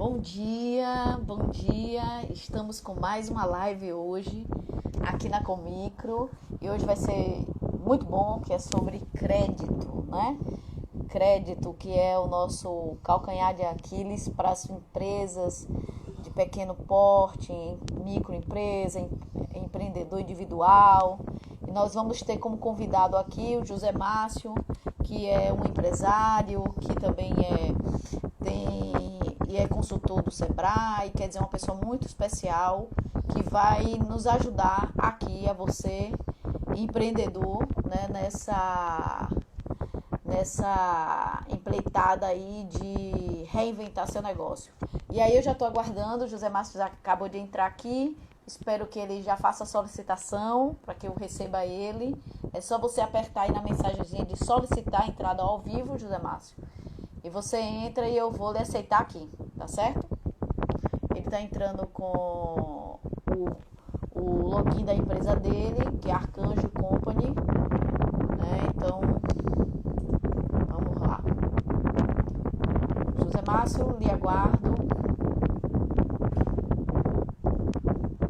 Bom dia, bom dia. Estamos com mais uma live hoje aqui na Comicro e hoje vai ser muito bom, que é sobre crédito, né? Crédito, que é o nosso calcanhar de Aquiles para as empresas de pequeno porte, microempresa, empreendedor individual. E nós vamos ter como convidado aqui o José Márcio, que é um empresário, que também é consultor do Sebrae, quer dizer, uma pessoa muito especial que vai nos ajudar aqui, a você, empreendedor, né, nessa empreitada aí de reinventar seu negócio. E aí eu já estou aguardando, o José Márcio já acabou de entrar aqui, espero que ele já faça a solicitação para que eu receba ele. É só você apertar aí na mensagenzinha de solicitar a entrada ao vivo, José Márcio. E você entra e eu vou lhe aceitar aqui, tá certo? Ele está entrando com o login da empresa dele, que é Arcanjo Company, né? Então, vamos lá. José Márcio, lhe aguardo.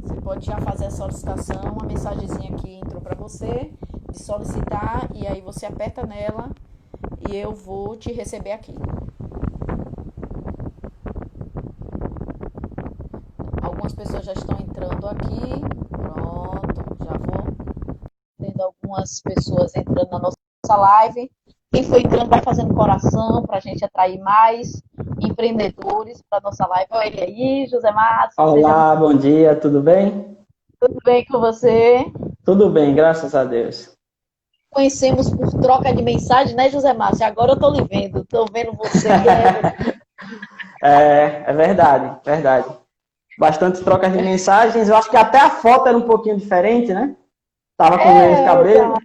Você pode já fazer a solicitação, uma mensagenzinha aqui entrou para você, de solicitar, e aí você aperta nela e eu vou te receber aqui. Algumas pessoas já estão entrando aqui. Pronto, já vou tendo algumas pessoas entrando na nossa live. Quem foi entrando vai fazendo coração para a gente atrair mais empreendedores para nossa live. Olha ele aí, José Matos. Olá, bom dia, tudo bem? Tudo bem com você? Tudo bem, graças a Deus. Conhecemos por troca de mensagem, né, José Márcio? Agora eu estou lhe vendo, estou vendo você. É verdade, verdade. Bastante trocas de mensagens. Eu acho que até a foto era um pouquinho diferente, né? Tava com menos cabelo.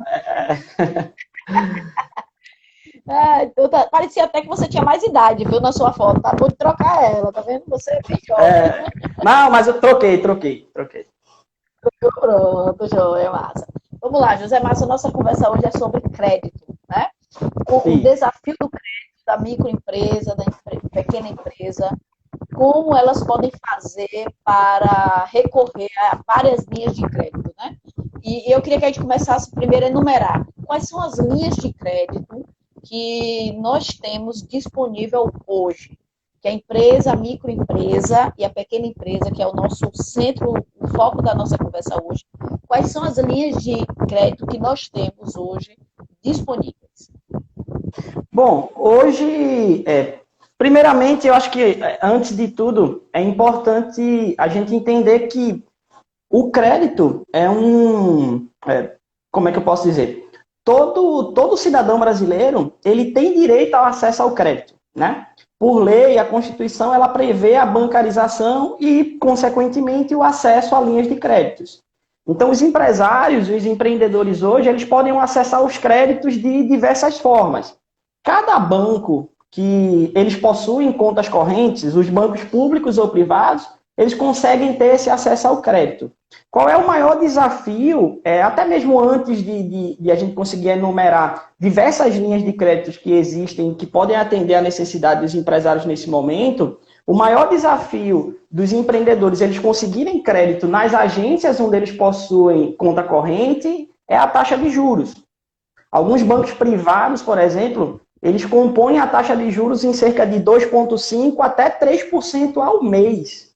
Parecia até que você tinha mais idade, viu, na sua foto. Tá bom de trocar ela, tá vendo? Você é bem jovem. Não, mas eu troquei. Pronto, joia, massa. Vamos lá, José Márcio, a nossa conversa hoje é sobre crédito, né? O Sim. desafio do crédito da microempresa, da pequena empresa, como elas podem fazer para recorrer a várias linhas de crédito, né? E eu queria que a gente começasse primeiro a enumerar quais são as linhas de crédito que nós temos disponível hoje, que a empresa, a microempresa e a pequena empresa, que é o nosso centro, o foco da nossa conversa hoje, quais são as linhas de crédito que nós temos hoje disponíveis? Bom, hoje, primeiramente, eu acho que, antes de tudo, é importante a gente entender que o crédito como é que eu posso dizer? Todo cidadão brasileiro, ele tem direito ao acesso ao crédito, né? Por lei, a Constituição, ela prevê a bancarização e, consequentemente, o acesso a linhas de créditos. Então, os empresários e os empreendedores hoje, eles podem acessar os créditos de diversas formas. Cada banco que eles possuem contas correntes, os bancos públicos ou privados, eles conseguem ter esse acesso ao crédito. Qual é o maior desafio, até mesmo antes de a gente conseguir enumerar diversas linhas de créditos que existem, que podem atender à necessidade dos empresários nesse momento, o maior desafio dos empreendedores, eles conseguirem crédito nas agências onde eles possuem conta corrente, é a taxa de juros. Alguns bancos privados, por exemplo, eles compõem a taxa de juros em cerca de 2,5% até 3% ao mês.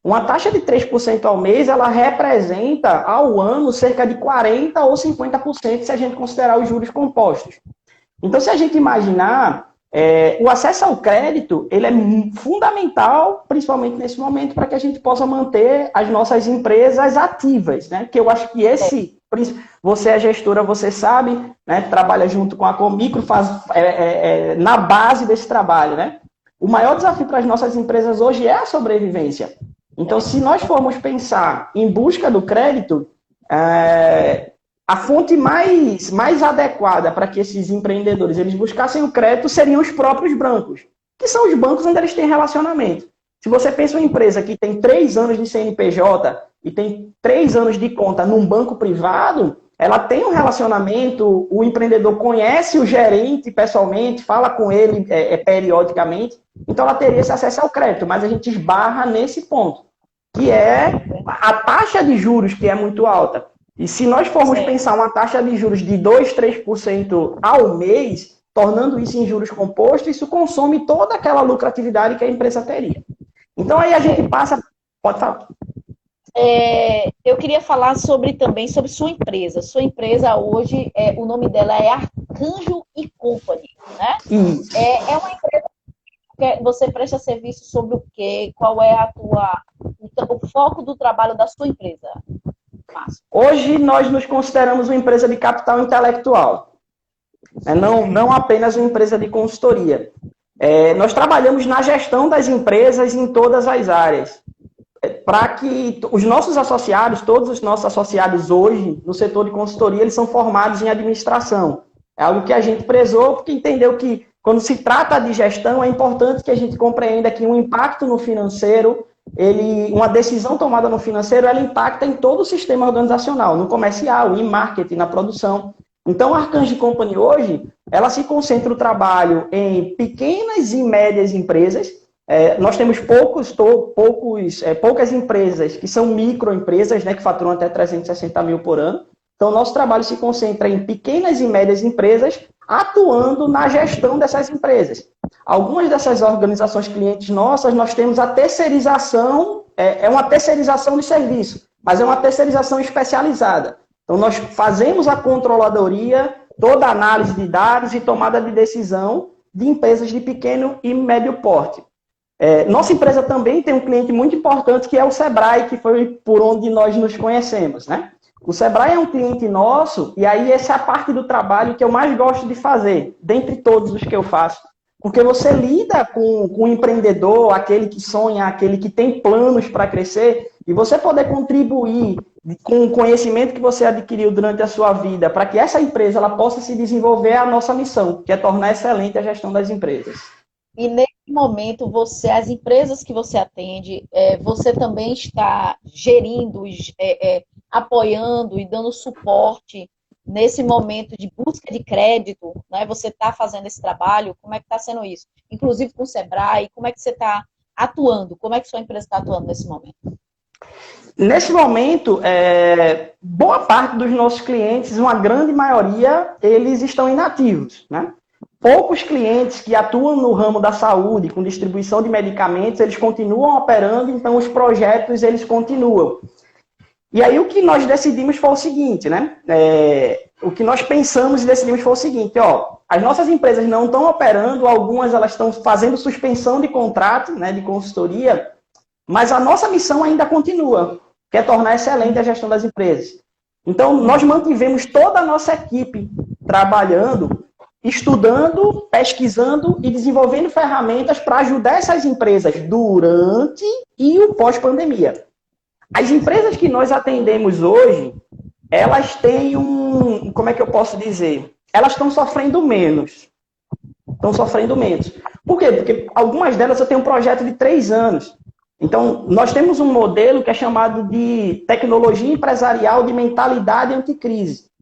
Uma taxa de 3% ao mês, ela representa ao ano cerca de 40% ou 50% se a gente considerar os juros compostos. Então, se a gente imaginar, o acesso ao crédito, ele é fundamental, principalmente nesse momento, para que a gente possa manter as nossas empresas ativas, né? Que eu acho que você é gestora, você sabe, né? Trabalha junto com a Comicro, faz na base desse trabalho, né? O maior desafio para as nossas empresas hoje é a sobrevivência. Então, se nós formos pensar em busca do crédito, a fonte mais adequada para que esses empreendedores eles buscassem o crédito seriam os próprios bancos, que são os bancos onde eles têm relacionamento. Se você pensa em uma empresa que tem 3 anos de CNPJ e tem 3 anos de conta num banco privado, ela tem um relacionamento, o empreendedor conhece o gerente pessoalmente, fala com ele periodicamente, então ela teria esse acesso ao crédito, mas a gente esbarra nesse ponto, que é a taxa de juros, que é muito alta. E se nós formos pensar uma taxa de juros de 2, 3% ao mês, tornando isso em juros compostos, isso consome toda aquela lucratividade que a empresa teria. Então aí a gente passa... Pode falar. Eu queria falar também sobre sua empresa. Sua empresa hoje, o nome dela é Arcanjo e Company, né? É uma empresa que você presta serviço sobre o quê? Qual é o foco do trabalho da sua empresa? Márcio. Hoje nós nos consideramos uma empresa de capital intelectual, não apenas uma empresa de consultoria. Nós trabalhamos na gestão das empresas em todas as áreas, para que os nossos associados, todos os nossos associados hoje no setor de consultoria, eles são formados em administração. É algo que a gente prezou porque entendeu que quando se trata de gestão é importante que a gente compreenda que um impacto no financeiro, uma decisão tomada no financeiro, ela impacta em todo o sistema organizacional, no comercial, em marketing, na produção. Então, a Arcanjo Company hoje, ela se concentra o trabalho em pequenas e médias empresas. Nós temos poucas empresas que são microempresas, né, que faturam até 360 mil por ano. Então, nosso trabalho se concentra em pequenas e médias empresas, atuando na gestão dessas empresas. Algumas dessas organizações clientes nossas, nós temos a terceirização, uma terceirização de serviço, mas é uma terceirização especializada. Então, nós fazemos a controladoria, toda a análise de dados e tomada de decisão de empresas de pequeno e médio porte. Nossa empresa também tem um cliente muito importante, que é o Sebrae, que foi por onde nós nos conhecemos, né? O Sebrae é um cliente nosso, e aí essa é a parte do trabalho que eu mais gosto de fazer, dentre todos os que eu faço. Porque você lida com o empreendedor, aquele que sonha, aquele que tem planos para crescer, e você poder contribuir com o conhecimento que você adquiriu durante a sua vida, para que essa empresa ela possa se desenvolver, é a nossa missão, que é tornar excelente a gestão das empresas. E nesse momento, as empresas que você atende, você também está gerindo, apoiando e dando suporte nesse momento de busca de crédito, né? Você está fazendo esse trabalho, como é que está sendo isso? Inclusive com o Sebrae, como é que você está atuando? Como é que sua empresa está atuando nesse momento? Nesse momento, boa parte dos nossos clientes, uma grande maioria, eles estão inativos, né? Poucos clientes que atuam no ramo da saúde, com distribuição de medicamentos, eles continuam operando, então os projetos, eles continuam. E aí o que nós decidimos foi o seguinte, né? O que nós pensamos e decidimos foi o seguinte, as nossas empresas não estão operando, algumas elas estão fazendo suspensão de contrato, né, de consultoria, mas a nossa missão ainda continua, que é tornar excelente a gestão das empresas. Então, nós mantivemos toda a nossa equipe trabalhando, estudando, pesquisando e desenvolvendo ferramentas para ajudar essas empresas durante e o pós-pandemia. As empresas que nós atendemos hoje, elas têm como é que eu posso dizer? Elas estão sofrendo menos. Estão sofrendo menos. Por quê? Porque algumas delas eu tenho um projeto de 3 anos. Então, nós temos um modelo que é chamado de tecnologia empresarial de mentalidade anticrise.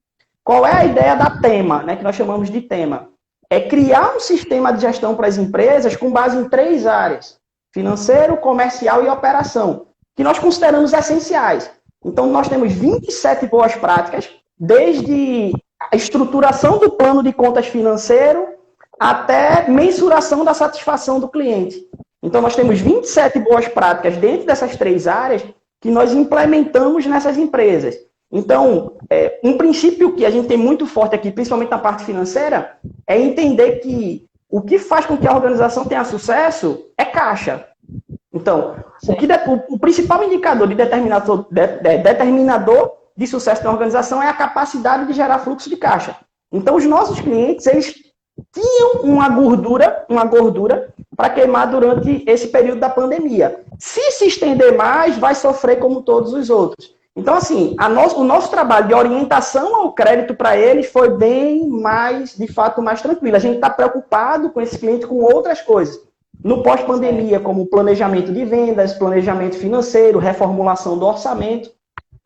Qual é a ideia da tema, né, que nós chamamos de tema? É criar um sistema de gestão para as empresas com base em 3 áreas: financeiro, comercial e operação, que nós consideramos essenciais. Então, nós temos 27 boas práticas, desde a estruturação do plano de contas financeiro até mensuração da satisfação do cliente. Então, nós temos 27 boas práticas dentro dessas 3 áreas que nós implementamos nessas empresas. Então, um princípio que a gente tem muito forte aqui, principalmente na parte financeira, é entender que o que faz com que a organização tenha sucesso é caixa. Então, o principal indicador determinador de sucesso da organização é a capacidade de gerar fluxo de caixa. Então, os nossos clientes, eles tinham uma gordura para queimar durante esse período da pandemia. Se estender mais, vai sofrer como todos os outros. Então, assim, o nosso trabalho de orientação ao crédito para eles foi bem mais, de fato, mais tranquilo. A gente está preocupado com esse cliente com outras coisas. No pós-pandemia, como planejamento de vendas, planejamento financeiro, reformulação do orçamento.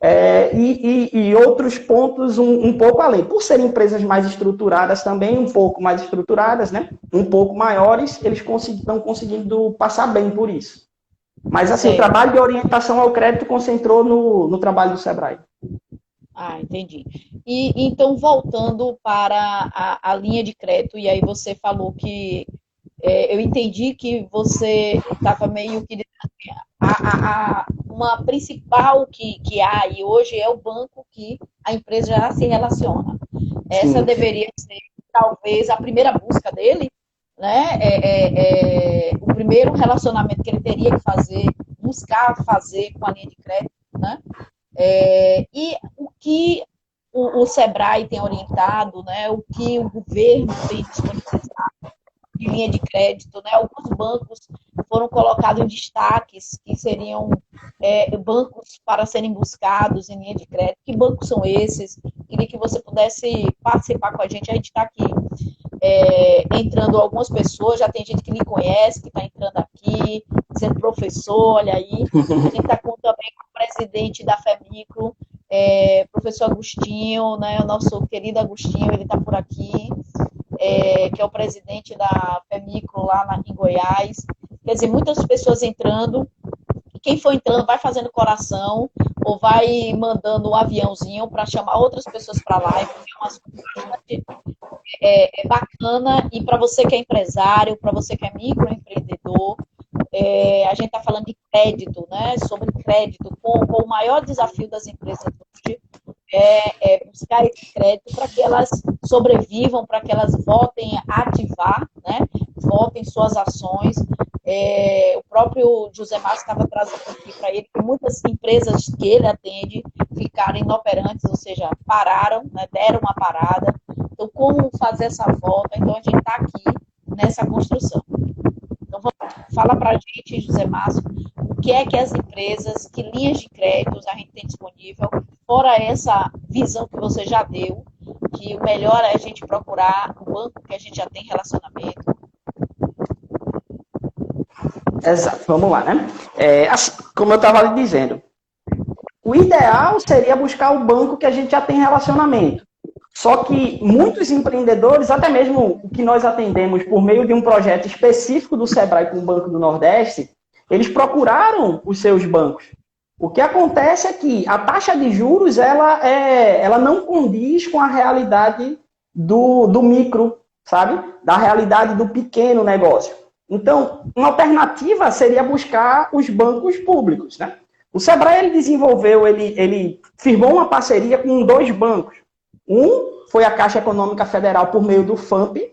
e outros pontos um pouco além. Por serem empresas mais estruturadas também, um pouco mais estruturadas, né? Um pouco maiores, eles estão conseguindo passar bem por isso. Mas, assim, o trabalho de orientação ao crédito concentrou no trabalho do Sebrae. Ah, entendi. E então, voltando para a linha de crédito, e aí você falou que eu entendi que você estava meio que uma principal que há aí hoje é o banco que a empresa já se relaciona. Essa deveria ser, talvez, a primeira busca dele, né? O primeiro relacionamento que ele teria que fazer, buscar fazer com a linha de crédito, né? E o que o Sebrae tem orientado, né? O que o governo tem disponibilizado de linha de crédito, né? Alguns bancos foram colocados em destaques que seriam bancos para serem buscados em linha de crédito. Que bancos são esses? Queria que você pudesse participar com a gente. A gente está aqui entrando algumas pessoas, já tem gente que me conhece, que está entrando aqui, sendo professor, olha aí. A gente está com também com o presidente da FEMICRO, professor Agostinho, né? O nosso querido Agostinho, ele está por aqui. Que é o presidente da FEMICRO lá em Goiás. Quer dizer, muitas pessoas entrando, e quem for entrando vai fazendo coração ou vai mandando um aviãozinho para chamar outras pessoas para lá, porque é uma coisa bastante bacana. E para você que é empresário, para você que é microempreendedor, a gente está falando de crédito, né? Sobre crédito, com o maior desafio das empresas hoje buscar esse crédito para que elas sobrevivam, para que elas voltem a ativar, né? Voltem suas ações. O próprio José Márcio estava trazendo aqui para ele que muitas empresas que ele atende ficaram inoperantes, ou seja, pararam, né? Deram uma parada. Então, como fazer essa volta? Então, a gente está aqui nessa construção. Então, fala para a gente, José Márcio, o que é que as empresas, que linhas de créditos a gente tem disponível, fora essa visão que você já deu, que o melhor é a gente procurar o banco que a gente já tem relacionamento. Exato, vamos lá, né? Como eu estava lhe dizendo, o ideal seria buscar o banco que a gente já tem relacionamento. Só que muitos empreendedores, até mesmo o que nós atendemos por meio de um projeto específico do Sebrae com o Banco do Nordeste, eles procuraram os seus bancos. O que acontece é que a taxa de juros ela não condiz com a realidade do micro, sabe? Da realidade do pequeno negócio. Então, uma alternativa seria buscar os bancos públicos, né? O Sebrae ele firmou uma parceria com 2 bancos. Um foi a Caixa Econômica Federal por meio do FAMP.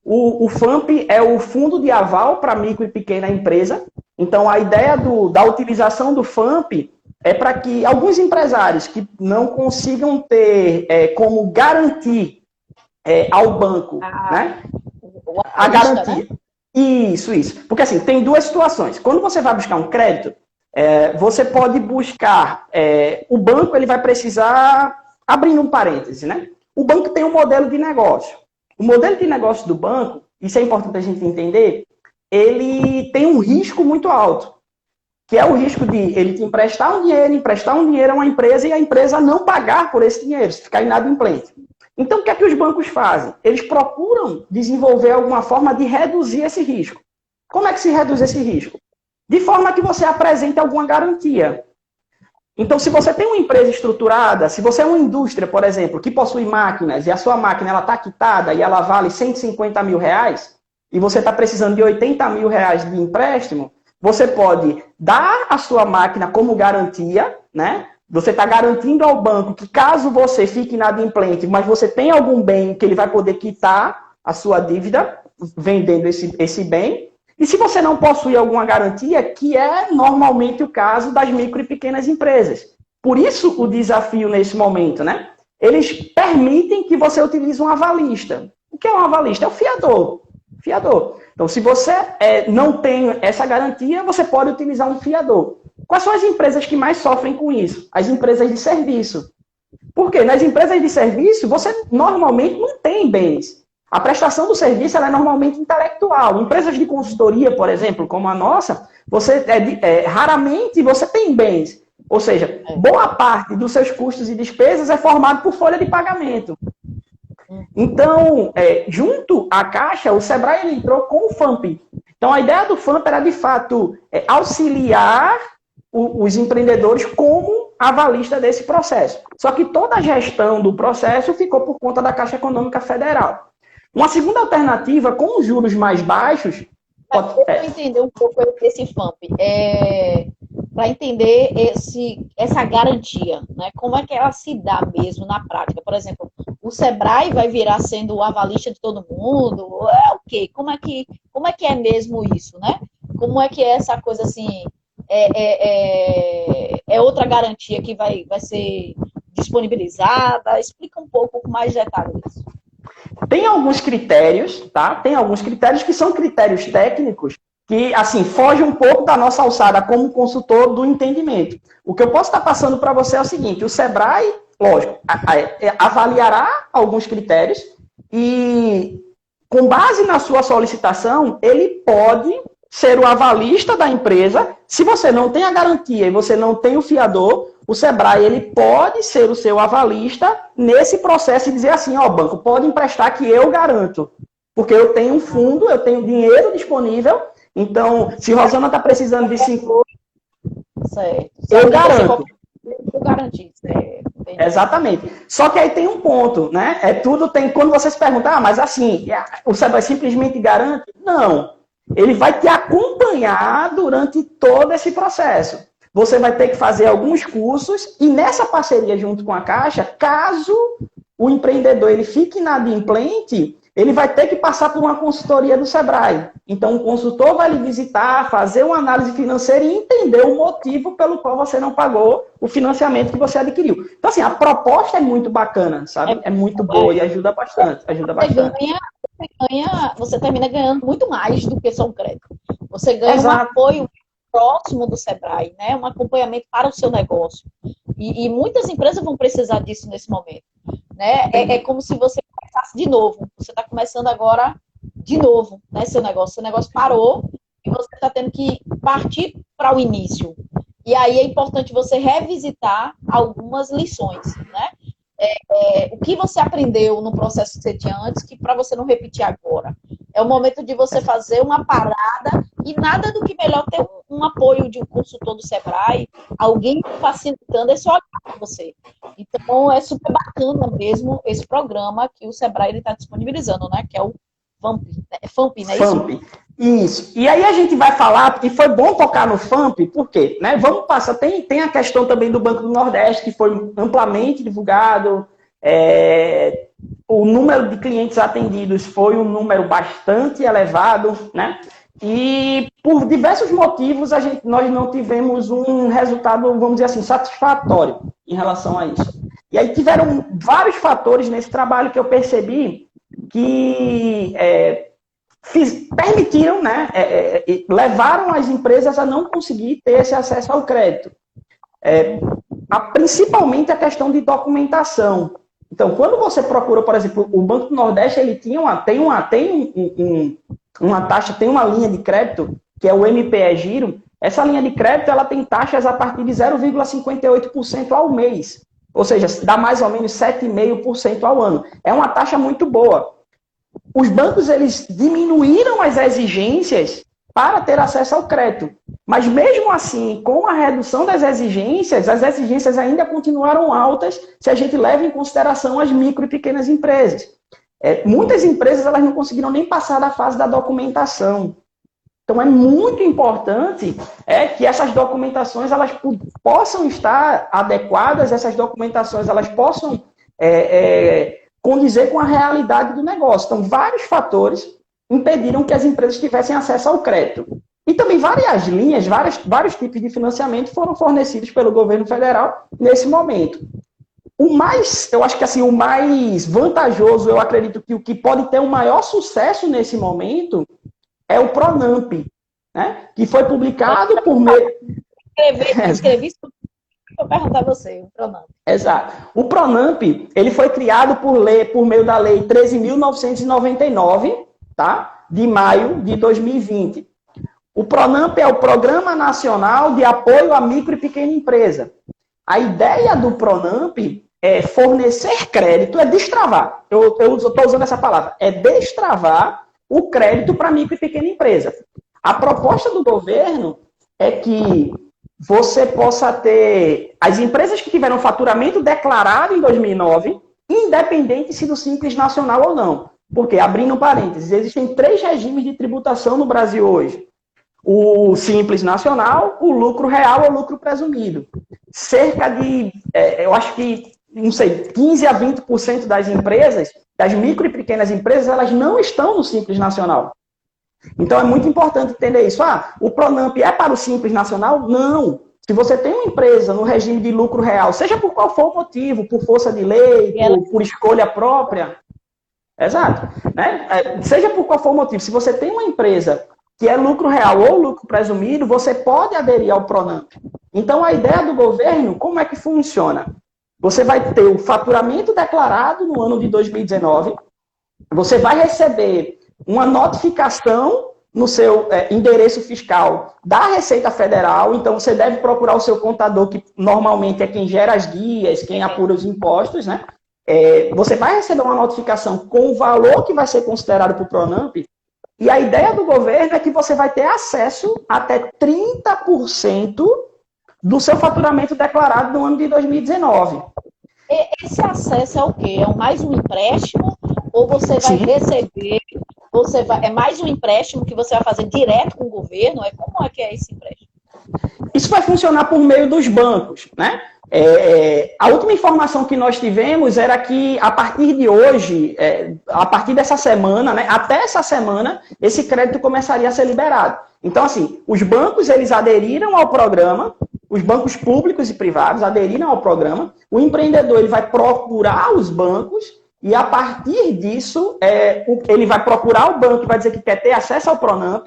O FAMP é o Fundo de Aval para Micro e Pequena Empresa. Então, a ideia da utilização do FAMP é para que alguns empresários que não consigam ter como garantir ao banco né, a garantia. Né? Isso. Porque, assim, tem 2 situações. Quando você vai buscar um crédito, você pode buscar... o banco ele vai precisar... Abrindo um parêntese, né? O banco tem um modelo de negócio. O modelo de negócio do banco, isso é importante a gente entender, ele tem um risco muito alto, que é o risco de ele te emprestar um dinheiro a uma empresa e a empresa não pagar por esse dinheiro, ficar inadimplente. Então, o que é que os bancos fazem? Eles procuram desenvolver alguma forma de reduzir esse risco. Como é que se reduz esse risco? De forma que você apresente alguma garantia. Então, se você tem uma empresa estruturada, se você é uma indústria, por exemplo, que possui máquinas e a sua máquina está quitada e ela vale R$150 mil, e você está precisando de R$80 mil de empréstimo, você pode dar a sua máquina como garantia, né? Você está garantindo ao banco que caso você fique inadimplente, mas você tem algum bem que ele vai poder quitar a sua dívida, vendendo esse bem. E se você não possui alguma garantia, que é normalmente o caso das micro e pequenas empresas. Por isso o desafio nesse momento, né? Eles permitem que você utilize um avalista. O que é um avalista? É o fiador. Então, se você não tem essa garantia, você pode utilizar um fiador. Quais são as empresas que mais sofrem com isso? As empresas de serviço. Por quê? Nas empresas de serviço, você normalmente não tem bens. A prestação do serviço ela é normalmente intelectual. Empresas de consultoria, por exemplo, como a nossa, raramente você tem bens. Ou seja, boa parte dos seus custos e despesas é formado por folha de pagamento. Então, junto à Caixa, o Sebrae ele entrou com o FAMP. Então, a ideia do FAMP era, de fato, auxiliar os empreendedores como avalista desse processo. Só que toda a gestão do processo ficou por conta da Caixa Econômica Federal. Uma segunda alternativa, com os juros mais baixos... Deixa eu entender um pouco desse FAMP. Para entender essa garantia, né? Como é que ela se dá mesmo na prática? Por exemplo, o Sebrae vai virar sendo o avalista de todo mundo? É o quê? Como é que é mesmo isso, né? Como é que é essa coisa assim? É outra garantia que vai ser disponibilizada? Explica um pouco com mais detalhes isso. Tem alguns critérios, tá? Tem alguns critérios que são critérios técnicos que, assim, fogem um pouco da nossa alçada como consultor do entendimento. O que eu posso estar passando para você é o seguinte, o Sebrae, lógico, avaliará alguns critérios e, com base na sua solicitação, ele pode ser o avalista da empresa. Se você não tem a garantia e você não tem o fiador, o Sebrae ele pode ser o seu avalista nesse processo e dizer assim, ó, banco, pode emprestar que eu garanto. Porque eu tenho um fundo, eu tenho dinheiro disponível, então, se Rosana está precisando de 5... Certo. Eu garanto. Eu garanti, certo. Exatamente. Só que aí tem um ponto, né? Tudo tem... Quando você se pergunta, mas assim, o Sebrae simplesmente garante? Não. Ele vai te acompanhar durante todo esse processo. Você vai ter que fazer alguns cursos e nessa parceria junto com a Caixa, caso o empreendedor ele fique inadimplente, ele vai ter que passar por uma consultoria do Sebrae. Então, o consultor vai lhe visitar, fazer uma análise financeira e entender o motivo pelo qual você não pagou o financiamento que você adquiriu. Então, assim, a proposta é muito bacana, sabe? É muito boa e ajuda bastante. Você termina ganhando muito mais do que só um crédito. Você ganha um Exato. apoio próximo do Sebrae, né? Um acompanhamento para o seu negócio. E muitas empresas vão precisar disso nesse momento. Né? É como se você começasse de novo. Você está começando agora de novo, né? Seu negócio parou e você está tendo que partir para o início. E aí é importante você revisitar algumas lições, né? O que você aprendeu no processo que você tinha antes, que para você não repetir agora. É o momento de você fazer uma parada e nada do que melhor ter um apoio de um consultor do Sebrae, alguém facilitando esse olhar para você. Então, é super bacana mesmo esse programa que o Sebrae está disponibilizando, né? Que é o FAMP. É FAMP, não é isso? FAMP. Isso. E aí a gente vai falar, e foi bom tocar no FAMP, por quê? Né? Vamos passar, tem a questão também do Banco do Nordeste, que foi amplamente divulgado, o número de clientes atendidos foi um número bastante elevado, né? E por diversos motivos nós não tivemos um resultado, vamos dizer assim, satisfatório em relação a isso. E aí tiveram vários fatores nesse trabalho que eu percebi que permitiram, né, levaram as empresas a não conseguir ter esse acesso ao crédito. Principalmente a questão de documentação. Então, quando você procura, por exemplo, o Banco do Nordeste, ele tem uma taxa, tem uma linha de crédito, que é o MPE Giro. Essa linha de crédito, ela tem taxas a partir de 0,58% ao mês. Ou seja, dá mais ou menos 7,5% ao ano. É uma taxa muito boa. Os bancos, eles diminuíram as exigências para ter acesso ao crédito. Mas mesmo assim, com a redução das exigências, as exigências ainda continuaram altas se a gente leva em consideração as micro e pequenas empresas. Muitas empresas elas não conseguiram nem passar da fase da documentação. Então é muito importante que essas documentações elas possam estar adequadas, essas documentações elas possam condizer com a realidade do negócio. Então vários fatores impediram que as empresas tivessem acesso ao crédito. E também várias linhas, vários tipos de financiamento foram fornecidos pelo governo federal nesse momento. Eu acho que assim, o mais vantajoso, eu acredito que o que pode ter o maior sucesso nesse momento é o PRONAMP, né? Que foi publicado por meio... Escrevi isso para perguntar a você, o PRONAMP. Exato. O PRONAMP, ele foi criado por meio da Lei 13.999, tá? De maio de 2020. O PRONAMP é o Programa Nacional de Apoio à Micro e Pequena Empresa. A ideia do PRONAMP é fornecer crédito, é destravar. Eu estou usando essa palavra. É destravar o crédito para micro e pequena empresa. A proposta do governo é que você possa ter as empresas que tiveram faturamento declarado em 2009, independente se do Simples Nacional ou não. Porque, abrindo parênteses, existem 3 regimes de tributação no Brasil hoje. O Simples Nacional, o lucro real ou lucro presumido. Cerca de, eu acho que, não sei, 15 a 20% das empresas, das micro e pequenas empresas, elas não estão no Simples Nacional. Então é muito importante entender isso. O PRONAMP é para o Simples Nacional? Não. Se você tem uma empresa no regime de lucro real, seja por qual for o motivo, por força de lei, por escolha própria, exato, né? Seja por qual for o motivo, se você tem uma empresa que é lucro real ou lucro presumido, você pode aderir ao PRONAMP. Então a ideia do governo, como é que funciona? Você vai ter o faturamento declarado no ano de 2019, você vai receber uma notificação no seu endereço fiscal da Receita Federal, então você deve procurar o seu contador, que normalmente é quem gera as guias, quem apura os impostos, né? Você vai receber uma notificação com o valor que vai ser considerado para o PRONAMP, e a ideia do governo é que você vai ter acesso até 30% do seu faturamento declarado no ano de 2019. Esse acesso é o quê? É mais um empréstimo? Ou você vai receber... é mais um empréstimo que você vai fazer direto com o governo? Como é que é esse empréstimo? Isso vai funcionar por meio dos bancos, né? A última informação que nós tivemos era que a partir de hoje, a partir dessa semana, né, até essa semana, esse crédito começaria a ser liberado. Então, assim, os bancos eles aderiram ao programa, os bancos públicos e privados aderiram ao programa, o empreendedor ele vai procurar os bancos e, a partir disso, ele vai procurar o banco e vai dizer que quer ter acesso ao PRONAMP,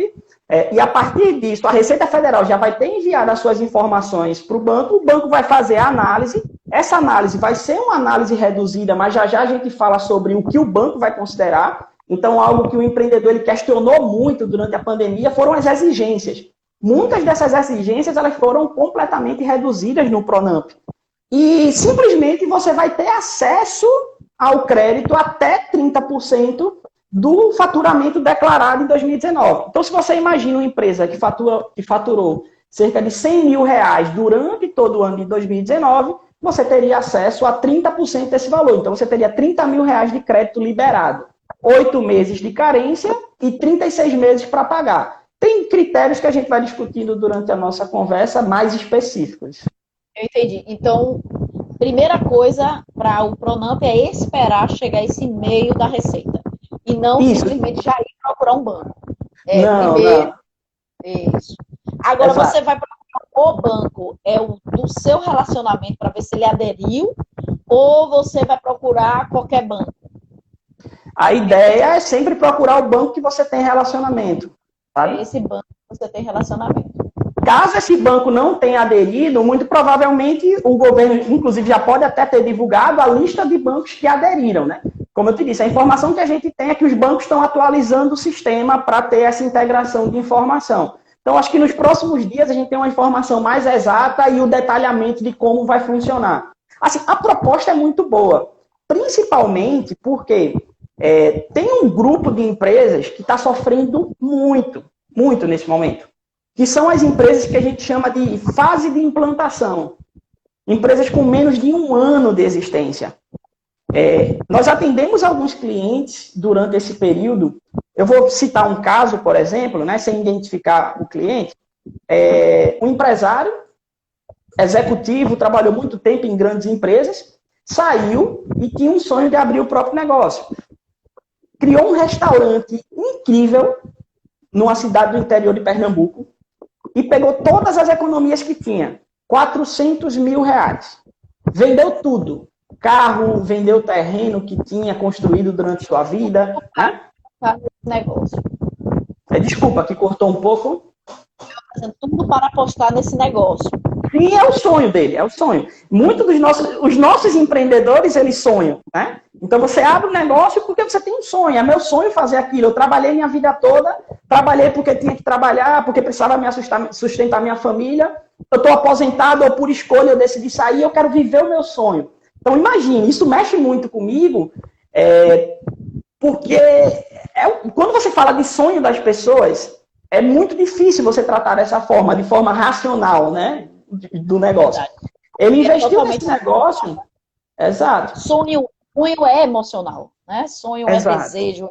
e, a partir disso, a Receita Federal já vai ter enviado as suas informações para o banco vai fazer a análise, essa análise vai ser uma análise reduzida, mas já já a gente fala sobre o que o banco vai considerar. Então, algo que o empreendedor ele questionou muito durante a pandemia foram as exigências. Muitas dessas exigências elas foram completamente reduzidas no PRONAMP. E, simplesmente, você vai ter acesso ao crédito até 30% do faturamento declarado em 2019. Então, se você imagina uma empresa que faturou cerca de 100 mil reais durante todo o ano de 2019, você teria acesso a 30% desse valor. Então, você teria 30 mil reais de crédito liberado, 8 meses de carência e 36 meses para pagar. Tem critérios que a gente vai discutindo durante a nossa conversa mais específicos. Eu entendi. Então, primeira coisa para o PRONAMP é esperar chegar esse e-mail da Receita. E não simplesmente já ir procurar um banco. Primeiro, isso. Agora, exato, você vai procurar o banco, do seu relacionamento para ver se ele aderiu, ou você vai procurar qualquer banco? A ideia é sempre procurar o banco que você tem relacionamento. Sabe? Esse banco que você tem relacionamento. Caso esse banco não tenha aderido, muito provavelmente o governo, inclusive, já pode até ter divulgado a lista de bancos que aderiram, né? Como eu te disse, a informação que a gente tem é que os bancos estão atualizando o sistema para ter essa integração de informação. Então, acho que nos próximos dias a gente tem uma informação mais exata e o detalhamento de como vai funcionar. Assim, a proposta é muito boa, principalmente porque tem um grupo de empresas que está sofrendo muito, muito nesse momento, que são as empresas que a gente chama de fase de implantação. Empresas com menos de 1 ano de existência. Nós atendemos alguns clientes durante esse período. Eu vou citar um caso, por exemplo, né, sem identificar o cliente. Um empresário executivo, trabalhou muito tempo em grandes empresas, saiu e tinha um sonho de abrir o próprio negócio. Criou um restaurante incrível numa cidade do interior de Pernambuco e pegou todas as economias que tinha, 400 mil reais. Vendeu tudo. Carro, vendeu terreno que tinha construído durante sua vida. Né? Negócio. Desculpa, que cortou um pouco. Fazendo tudo para apostar nesse negócio. Sim, é o sonho dele, é o sonho. Muitos dos nossos empreendedores, eles sonham, né? Então você abre um negócio porque você tem um sonho. É meu sonho fazer aquilo. Eu trabalhei minha vida toda, trabalhei porque tinha que trabalhar, porque precisava sustentar minha família. Eu estou aposentado ou por escolha eu decidi sair, eu quero viver o meu sonho. Então imagine, isso mexe muito comigo, porque quando você fala de sonho das pessoas, é muito difícil você tratar dessa forma, de forma racional, né, do negócio. Ele investiu nesse negócio, exato. Sonho é emocional, né? Sonho é desejo,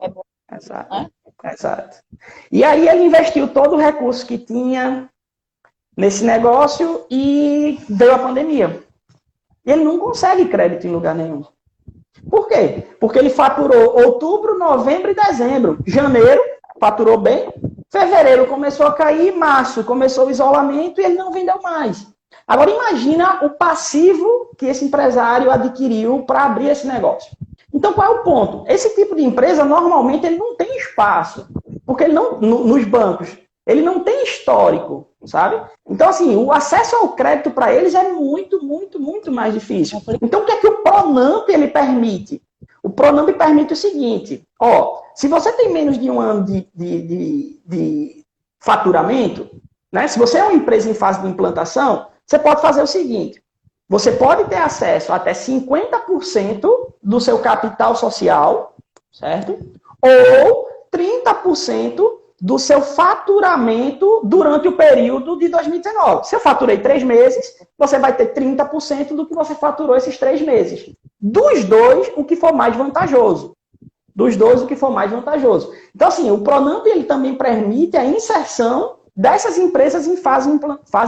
exato, né? Exato. E aí ele investiu todo o recurso que tinha nesse negócio e veio a pandemia. Ele não consegue crédito em lugar nenhum. Por quê? Porque ele faturou outubro, novembro e dezembro. Janeiro, faturou bem. Fevereiro começou a cair, março começou o isolamento e ele não vendeu mais. Agora imagina o passivo que esse empresário adquiriu para abrir esse negócio. Então qual é o ponto? Esse tipo de empresa normalmente ele não tem espaço, porque ele não, nos bancos ele não tem histórico, sabe? Então assim, o acesso ao crédito para eles é muito, muito, muito mais difícil. Então o que é que o Pronamp ele permite? O Pronamp permite o seguinte, se você tem menos de um ano de faturamento, né? Se você é uma empresa em fase de implantação, você pode fazer o seguinte, você pode ter acesso a até 50% do seu capital social, certo? Ou 30% do seu faturamento durante o período de 2019. Se eu faturei 3 meses, você vai ter 30% do que você faturou esses 3 meses. Dos dois, o que for mais vantajoso. Então, assim, o Pronamp ele também permite a inserção dessas empresas em fase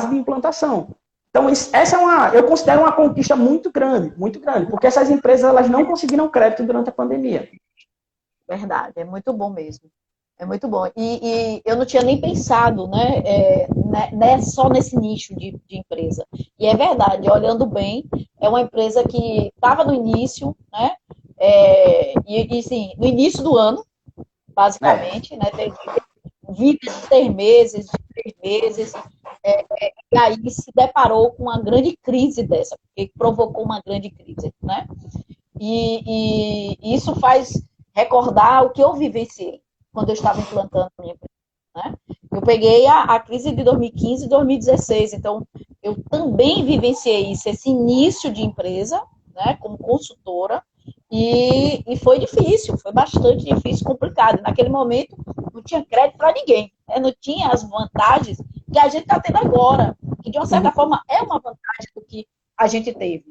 de implantação. Então, essa eu considero uma conquista muito grande, porque essas empresas elas não conseguiram crédito durante a pandemia. Verdade, é muito bom mesmo. É muito bom. E eu não tinha nem pensado, né, só nesse nicho de empresa. E é verdade, olhando bem, é uma empresa que estava no início, né? Sim, no início do ano, basicamente, né? Teve vida de 3 meses, de 3 meses, e aí se deparou com uma grande crise dessa, porque provocou uma grande crise, né? E isso faz recordar o que eu vivenciei quando eu estava implantando a minha empresa, né? Eu peguei a crise de 2015 e 2016, então eu também vivenciei isso, esse início de empresa, né, como consultora, e foi difícil, foi bastante difícil, complicado. Naquele momento não tinha crédito para ninguém, né? Não tinha as vantagens que a gente está tendo agora, que de uma certa forma é uma vantagem do que a gente teve.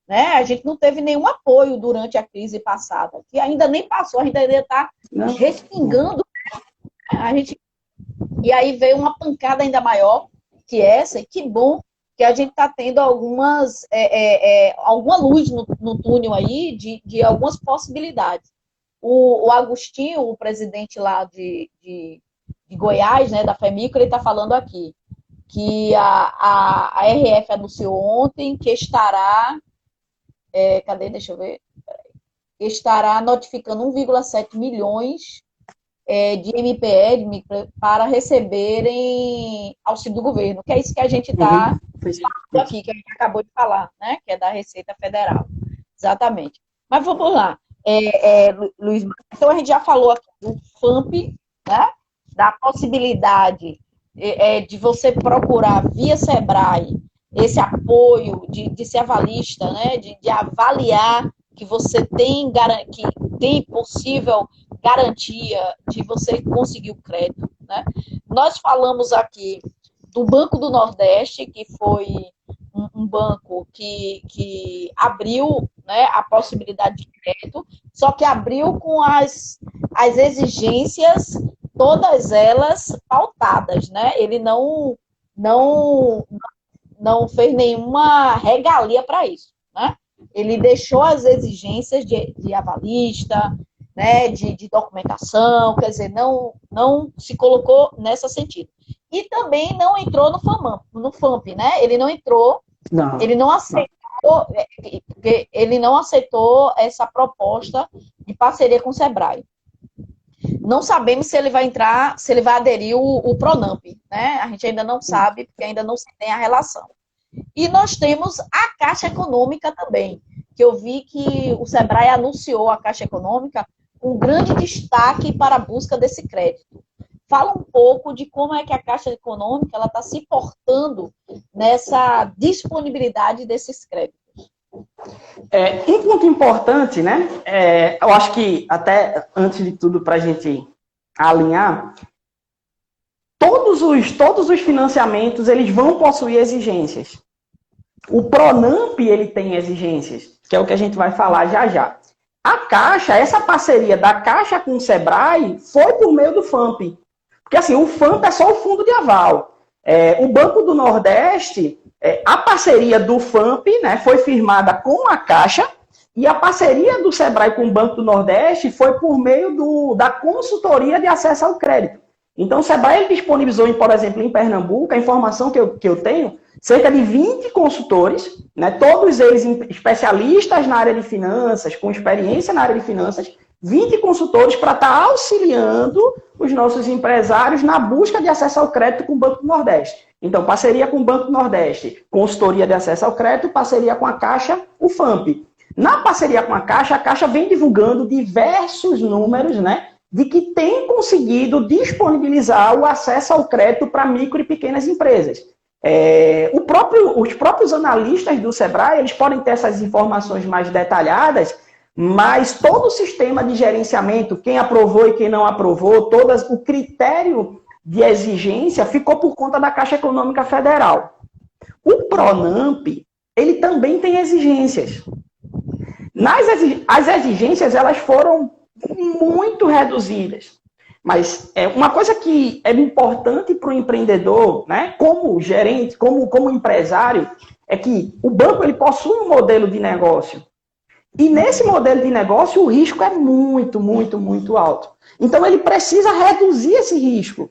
Né? A gente não teve nenhum apoio durante a crise passada, que ainda nem passou, a gente ainda está respingando. E aí veio uma pancada ainda maior que essa, e que bom que a gente está tendo alguma luz no túnel aí de algumas possibilidades. O Agostinho, o presidente lá de Goiás, né, da FEMICO, ele está falando aqui que a RF anunciou ontem que estará deixa eu ver. Estará notificando 1,7 milhões de MPE para receberem auxílio do governo, que é isso que a gente está falando aqui, que a gente acabou de falar, né? Que é da Receita Federal. Exatamente. Mas vamos lá, Luiz. Então a gente já falou aqui do FAMP, né? Da possibilidade de você procurar via Sebrae esse apoio de ser avalista, né? De avaliar que você que tem possível garantia de você conseguir o crédito, né? Nós falamos aqui do Banco do Nordeste, que foi um banco que abriu, né, a possibilidade de crédito, só que abriu com as exigências, todas elas pautadas, né? Ele não fez nenhuma regalia para isso, né? Ele deixou as exigências de avalista, né, de documentação, quer dizer, não se colocou nesse sentido. E também não entrou no FAMP, né? Ele não entrou, ele não aceitou, porque ele não aceitou essa proposta de parceria com o Sebrae. Não sabemos se ele vai entrar, se ele vai aderir o Pronamp, né? A gente ainda não sabe, porque ainda não se tem a relação. E nós temos a Caixa Econômica também, que eu vi que o Sebrae anunciou a Caixa Econômica um grande destaque para a busca desse crédito. Fala um pouco de como é que a Caixa Econômica está se portando nessa disponibilidade desses créditos. Um ponto importante, né? Eu acho que, até antes de tudo, para a gente alinhar, todos os financiamentos eles vão possuir exigências. O Pronamp ele tem exigências, que é o que a gente vai falar já já. A Caixa, essa parceria da Caixa com o Sebrae foi por meio do FAMP. Porque assim, o FAMP é só o fundo de aval. O Banco do Nordeste, a parceria do FAMP, né, foi firmada com a Caixa, e a parceria do Sebrae com o Banco do Nordeste foi por meio da consultoria de acesso ao crédito. Então, o Sebrae disponibilizou, por exemplo, em Pernambuco, a informação que eu tenho, cerca de 20 consultores, né, todos eles especialistas na área de finanças, com experiência na área de finanças, 20 consultores para estar auxiliando os nossos empresários na busca de acesso ao crédito com o Banco do Nordeste. Então, parceria com o Banco do Nordeste, consultoria de acesso ao crédito, parceria com a Caixa, o FAMP. Na parceria com a Caixa vem divulgando diversos números, né, de que tem conseguido disponibilizar o acesso ao crédito para micro e pequenas empresas. Os próprios analistas do Sebrae, eles podem ter essas informações mais detalhadas, mas todo o sistema de gerenciamento, quem aprovou e quem não aprovou, o critério de exigência ficou por conta da Caixa Econômica Federal. O Pronamp, ele também tem exigências. As exigências, elas foram muito reduzidas. Mas uma coisa que é importante para o empreendedor, né, como gerente, como empresário, é que o banco ele possui um modelo de negócio. E nesse modelo de negócio, o risco é muito, muito, muito alto. Então, ele precisa reduzir esse risco.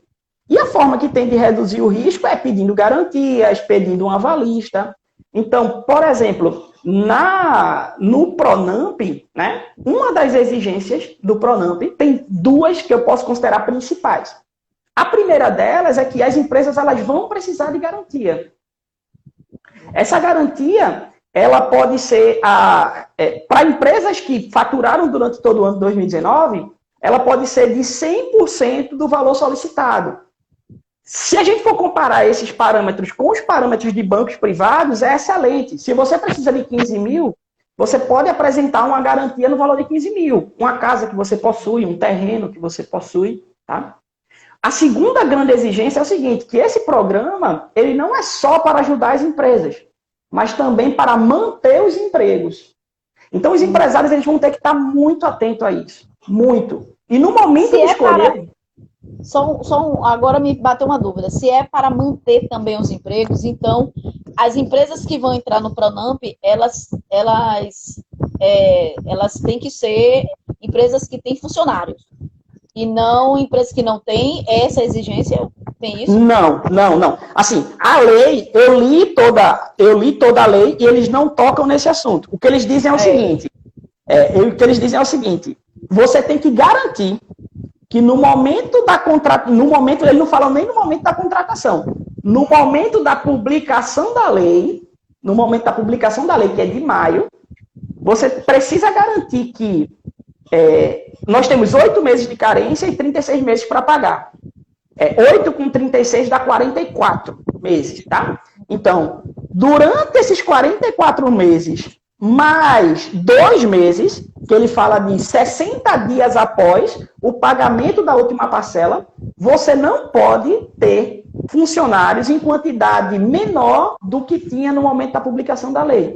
E a forma que tem de reduzir o risco é pedindo garantias, pedindo um avalista. Então, por exemplo, no Pronamp, né, uma das exigências do Pronamp tem duas que eu posso considerar principais. A primeira delas é que as empresas elas vão precisar de garantia. Essa garantia ela pode ser, para empresas que faturaram durante todo o ano de 2019, ela pode ser de 100% do valor solicitado. Se a gente for comparar esses parâmetros com os parâmetros de bancos privados, é excelente. Se você precisa de 15 mil, você pode apresentar uma garantia no valor de 15 mil. Uma casa que você possui, um terreno que você possui. Tá? A segunda grande exigência é o seguinte, que esse programa ele não é só para ajudar as empresas, mas também para manter os empregos. Então, os empresários eles vão ter que estar muito atentos a isso. Muito. E no momento de escolher... Agora me bateu uma dúvida. Se é para manter também os empregos, então as empresas que vão entrar no Pronamp, elas têm que ser empresas que têm funcionários. E não empresas que não têm essa exigência. Tem isso? Não. Assim, a lei, eu li toda a lei e eles não tocam nesse assunto. O que eles dizem é o seguinte, você tem que garantir que no momento da contratação, ele não fala nem no momento da contratação, no momento da publicação da lei, que é de maio, você precisa garantir que nós temos 8 meses de carência e 36 meses para pagar. 8 com 36 dá 44 meses, tá? Então, durante esses 44 meses, mais 2 meses, que ele fala de 60 dias após o pagamento da última parcela, você não pode ter funcionários em quantidade menor do que tinha no momento da publicação da lei.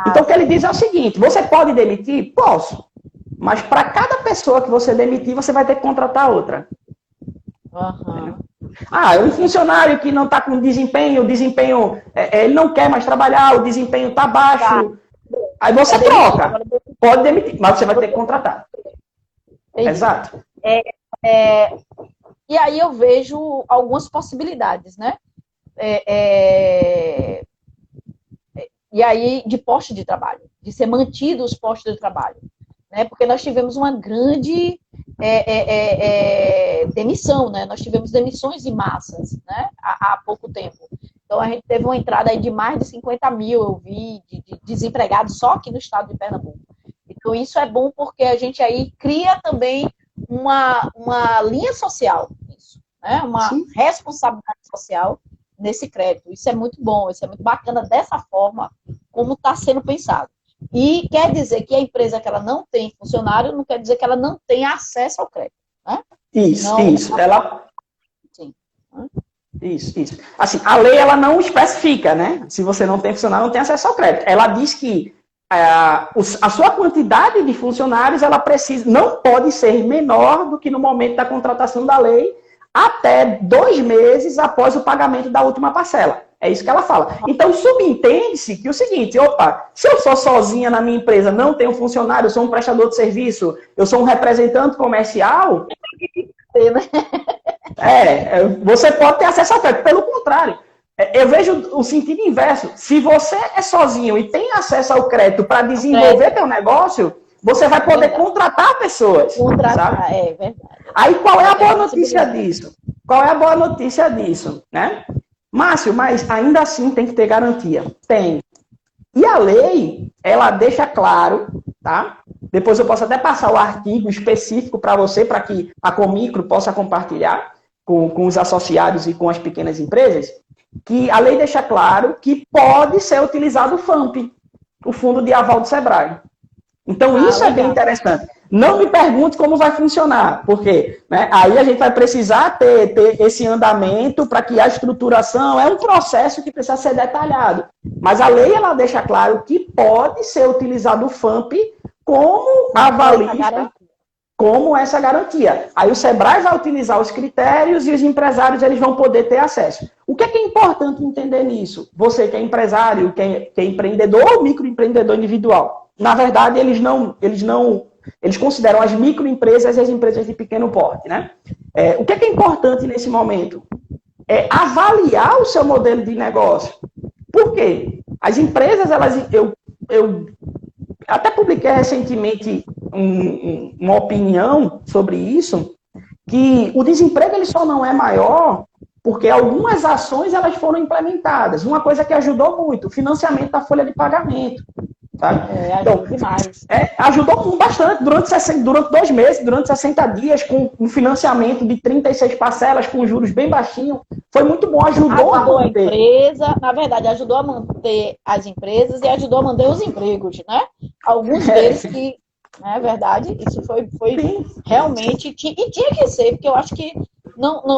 Então, o que ele diz é o seguinte, você pode demitir? Posso. Mas para cada pessoa que você demitir, você vai ter que contratar outra. Uhum. Um funcionário que não está com desempenho, ele não quer mais trabalhar, o desempenho está baixo. Tá. Aí você troca. Pode demitir, mas você vai ter que contratar. Exato. E aí eu vejo algumas possibilidades, né? E aí de posto de trabalho, de ser mantido os postos de trabalho. Né? Porque nós tivemos uma grande demissão, né? Nós tivemos demissões em massas, né? Há pouco tempo. Então, a gente teve uma entrada aí de mais de 50 mil, eu vi, de desempregados só aqui no estado de Pernambuco. Então, isso é bom porque a gente aí cria também uma linha social, isso, né? Uma Sim. responsabilidade social nesse crédito. Isso é muito bom, isso é muito bacana dessa forma como está sendo pensado. E quer dizer que a empresa que ela não tem funcionário, não quer dizer que ela não tem acesso ao crédito, né? Isso, não, isso. Ela... Sim. Isso. Assim, a lei, ela não especifica, né? Se você não tem funcionário, não tem acesso ao crédito. Ela diz que a sua quantidade de funcionários, ela não pode ser menor do que no momento da contratação da lei, até 2 meses após o pagamento da última parcela. É isso que ela fala. Então, subentende-se que o seguinte, opa, se eu sou sozinha na minha empresa, não tenho funcionário, eu sou um prestador de serviço, eu sou um representante comercial, você pode ter acesso ao crédito. Pelo contrário, eu vejo o sentido inverso. Se você é sozinho e tem acesso ao crédito para desenvolver teu negócio, você vai poder contratar pessoas. Contratar, sabe? É verdade. Aí qual é a boa notícia disso? Qual é a boa notícia disso, né? Márcio, mas ainda assim tem que ter garantia. Tem. E a lei, ela deixa claro, tá? Depois eu posso até passar o artigo específico para você, para que a Comicro possa compartilhar com os associados e com as pequenas empresas, que a lei deixa claro que pode ser utilizado o FAMP, o Fundo de Aval do Sebrae. Então, isso é bem interessante. Não me pergunte como vai funcionar, porque aí a gente vai precisar ter esse andamento para que a estruturação é um processo que precisa ser detalhado. Mas a lei, ela deixa claro que pode ser utilizado o FAMP como avalista, como essa garantia. Aí o Sebrae vai utilizar os critérios e os empresários eles vão poder ter acesso. O que é importante entender nisso? Você que é empresário, que é empreendedor ou microempreendedor individual. Na verdade, eles consideram as microempresas e as empresas de pequeno porte, né? O que é importante nesse momento? É avaliar o seu modelo de negócio. Por quê? As empresas, eu até publiquei recentemente uma opinião sobre isso, que o desemprego ele só não é maior porque algumas ações elas foram implementadas. Uma coisa que ajudou muito, o financiamento da folha de pagamento. Sabe? Ajuda demais. Ajudou bastante durante 2 meses, durante 60 dias, com um financiamento de 36 parcelas, com juros bem baixinhos. Foi muito bom, ajudou a empresa, na verdade, ajudou a manter as empresas e ajudou a manter os empregos, né? Alguns deles que, é verdade, isso foi realmente, e tinha que ser, porque eu acho que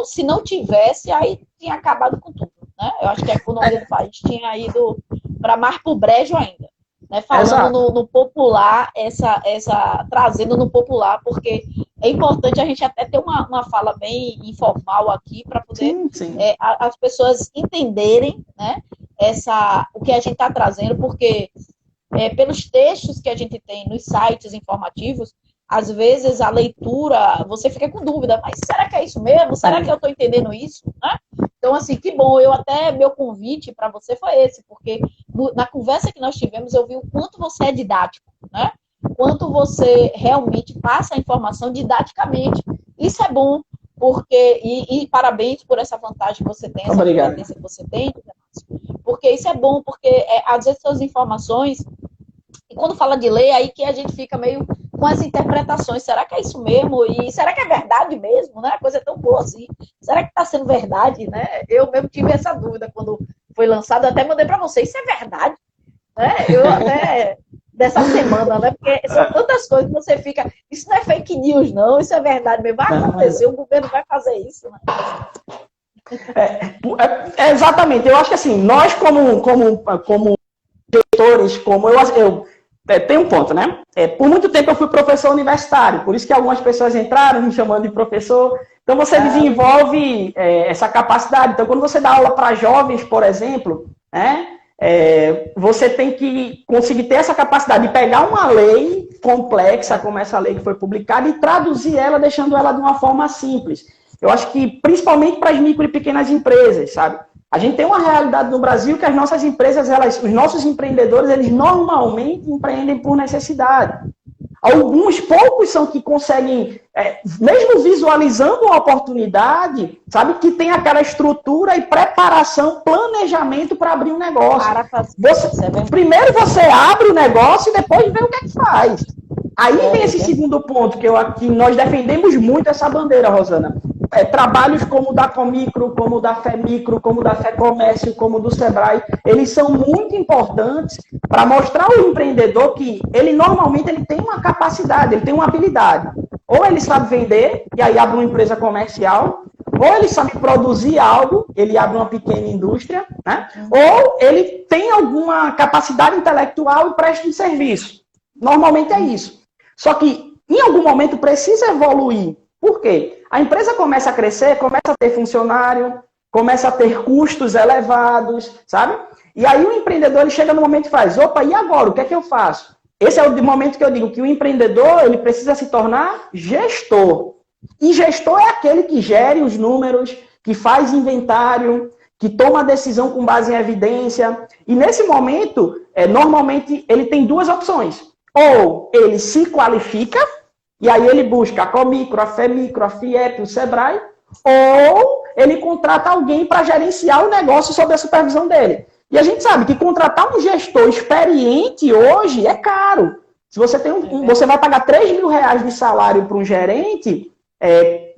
se não tivesse, aí tinha acabado com tudo, né? Eu acho que a economia do país tinha ido para mais pro brejo ainda. Né, falando no popular, trazendo no popular, porque é importante a gente até ter uma fala bem informal aqui para poder as pessoas entenderem, né, o que a gente está trazendo, porque pelos textos que a gente tem nos sites informativos, às vezes a leitura, você fica com dúvida, mas será que é isso mesmo? Será que eu estou entendendo isso? Né? Então, assim, que bom, meu convite para você foi esse, porque na conversa que nós tivemos, eu vi o quanto você é didático, né? Quanto você realmente passa a informação didaticamente. Isso é bom, porque, e parabéns por essa vantagem que você tem, essa competência que você tem, porque isso é bom, porque às vezes suas informações, e quando fala de lei, aí que a gente fica meio com as interpretações, será que é isso mesmo? E será que é verdade mesmo? Né? A coisa é tão boa assim. Será que está sendo verdade? Né? Eu mesmo tive essa dúvida quando foi lançado, até mandei para você, isso é verdade? Né? Eu até, dessa semana, né? Porque são tantas coisas que você fica, isso não é fake news não, isso é verdade mesmo, vai acontecer, o governo vai fazer isso. Né? Exatamente, eu acho que assim, nós como diretores, tem um ponto, né? Por muito tempo eu fui professor universitário, por isso que algumas pessoas entraram me chamando de professor. Então você desenvolve essa capacidade. Então quando você dá aula para jovens, por exemplo, né? Você tem que conseguir ter essa capacidade de pegar uma lei complexa, como essa lei que foi publicada, e traduzir ela, deixando ela de uma forma simples. Eu acho que principalmente para as micro e pequenas empresas, sabe? A gente tem uma realidade no Brasil que as nossas empresas, os nossos empreendedores, eles normalmente empreendem por necessidade. Alguns poucos são que conseguem, mesmo visualizando a oportunidade, sabe, que tem aquela estrutura e preparação, planejamento para abrir um negócio. Primeiro você abre o negócio e depois vê o que é que faz. Aí vem esse segundo ponto, que nós defendemos muito essa bandeira, Rosana. Trabalhos como o da Comicro, como o da FEMICRO, como o da FEComércio, como o do Sebrae, eles são muito importantes para mostrar ao empreendedor que ele normalmente ele tem uma capacidade, ele tem uma habilidade. Ou ele sabe vender, e aí abre uma empresa comercial, ou ele sabe produzir algo, ele abre uma pequena indústria, né? Ou ele tem alguma capacidade intelectual e presta um serviço. Normalmente é isso. Só que, em algum momento, precisa evoluir. Por quê? A empresa começa a crescer, começa a ter funcionário, começa a ter custos elevados, sabe? E aí o empreendedor ele chega no momento e faz, opa, e agora? O que é que eu faço? Esse é o momento que eu digo que o empreendedor ele precisa se tornar gestor. E gestor é aquele que gere os números, que faz inventário, que toma decisão com base em evidência. E nesse momento, normalmente, ele tem duas opções. Ou ele se qualifica, e aí ele busca a Comicro, a FEMICRO, a FIEP, o Sebrae, ou ele contrata alguém para gerenciar o negócio sob a supervisão dele. E a gente sabe que contratar um gestor experiente hoje é caro. Se você tem você vai pagar 3 mil reais de salário para um gerente,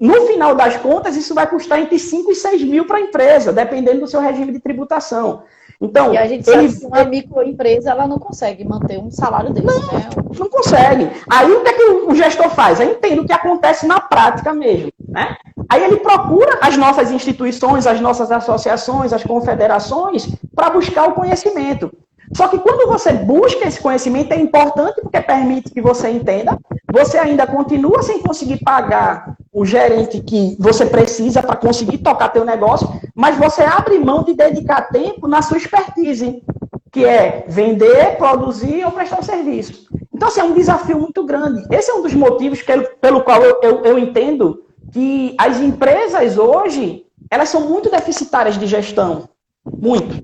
no final das contas, isso vai custar entre 5 e 6 mil para a empresa, dependendo do seu regime de tributação. Então, e a gente sabe que uma microempresa ela não consegue manter um salário desse, né? Não consegue. Aí o que é que o gestor faz? Aí entende o que acontece na prática mesmo, né? Aí ele procura as nossas instituições, as nossas associações, as confederações, para buscar o conhecimento. Só que quando você busca esse conhecimento, é importante porque permite que você entenda, você ainda continua sem conseguir pagar o gerente que você precisa para conseguir tocar teu negócio, mas você abre mão de dedicar tempo na sua expertise, que é vender, produzir ou prestar um serviço. Então, assim, é um desafio muito grande. Esse é um dos motivos pelo qual eu entendo que as empresas hoje, elas são muito deficitárias de gestão. Muito.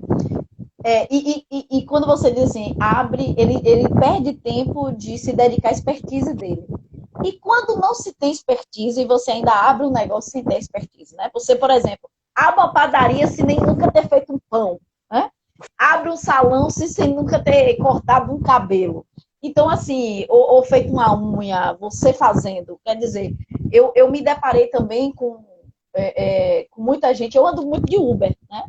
E quando você diz assim, ele perde tempo de se dedicar à expertise dele. E quando não se tem expertise e você ainda abre um negócio sem ter expertise, né? Você, por exemplo, abre uma padaria sem nem nunca ter feito um pão, né? Abre um salão sem nunca ter cortado um cabelo. Então, assim, ou feito uma unha, você fazendo. Quer dizer, eu me deparei também com muita gente. Eu ando muito de Uber, né?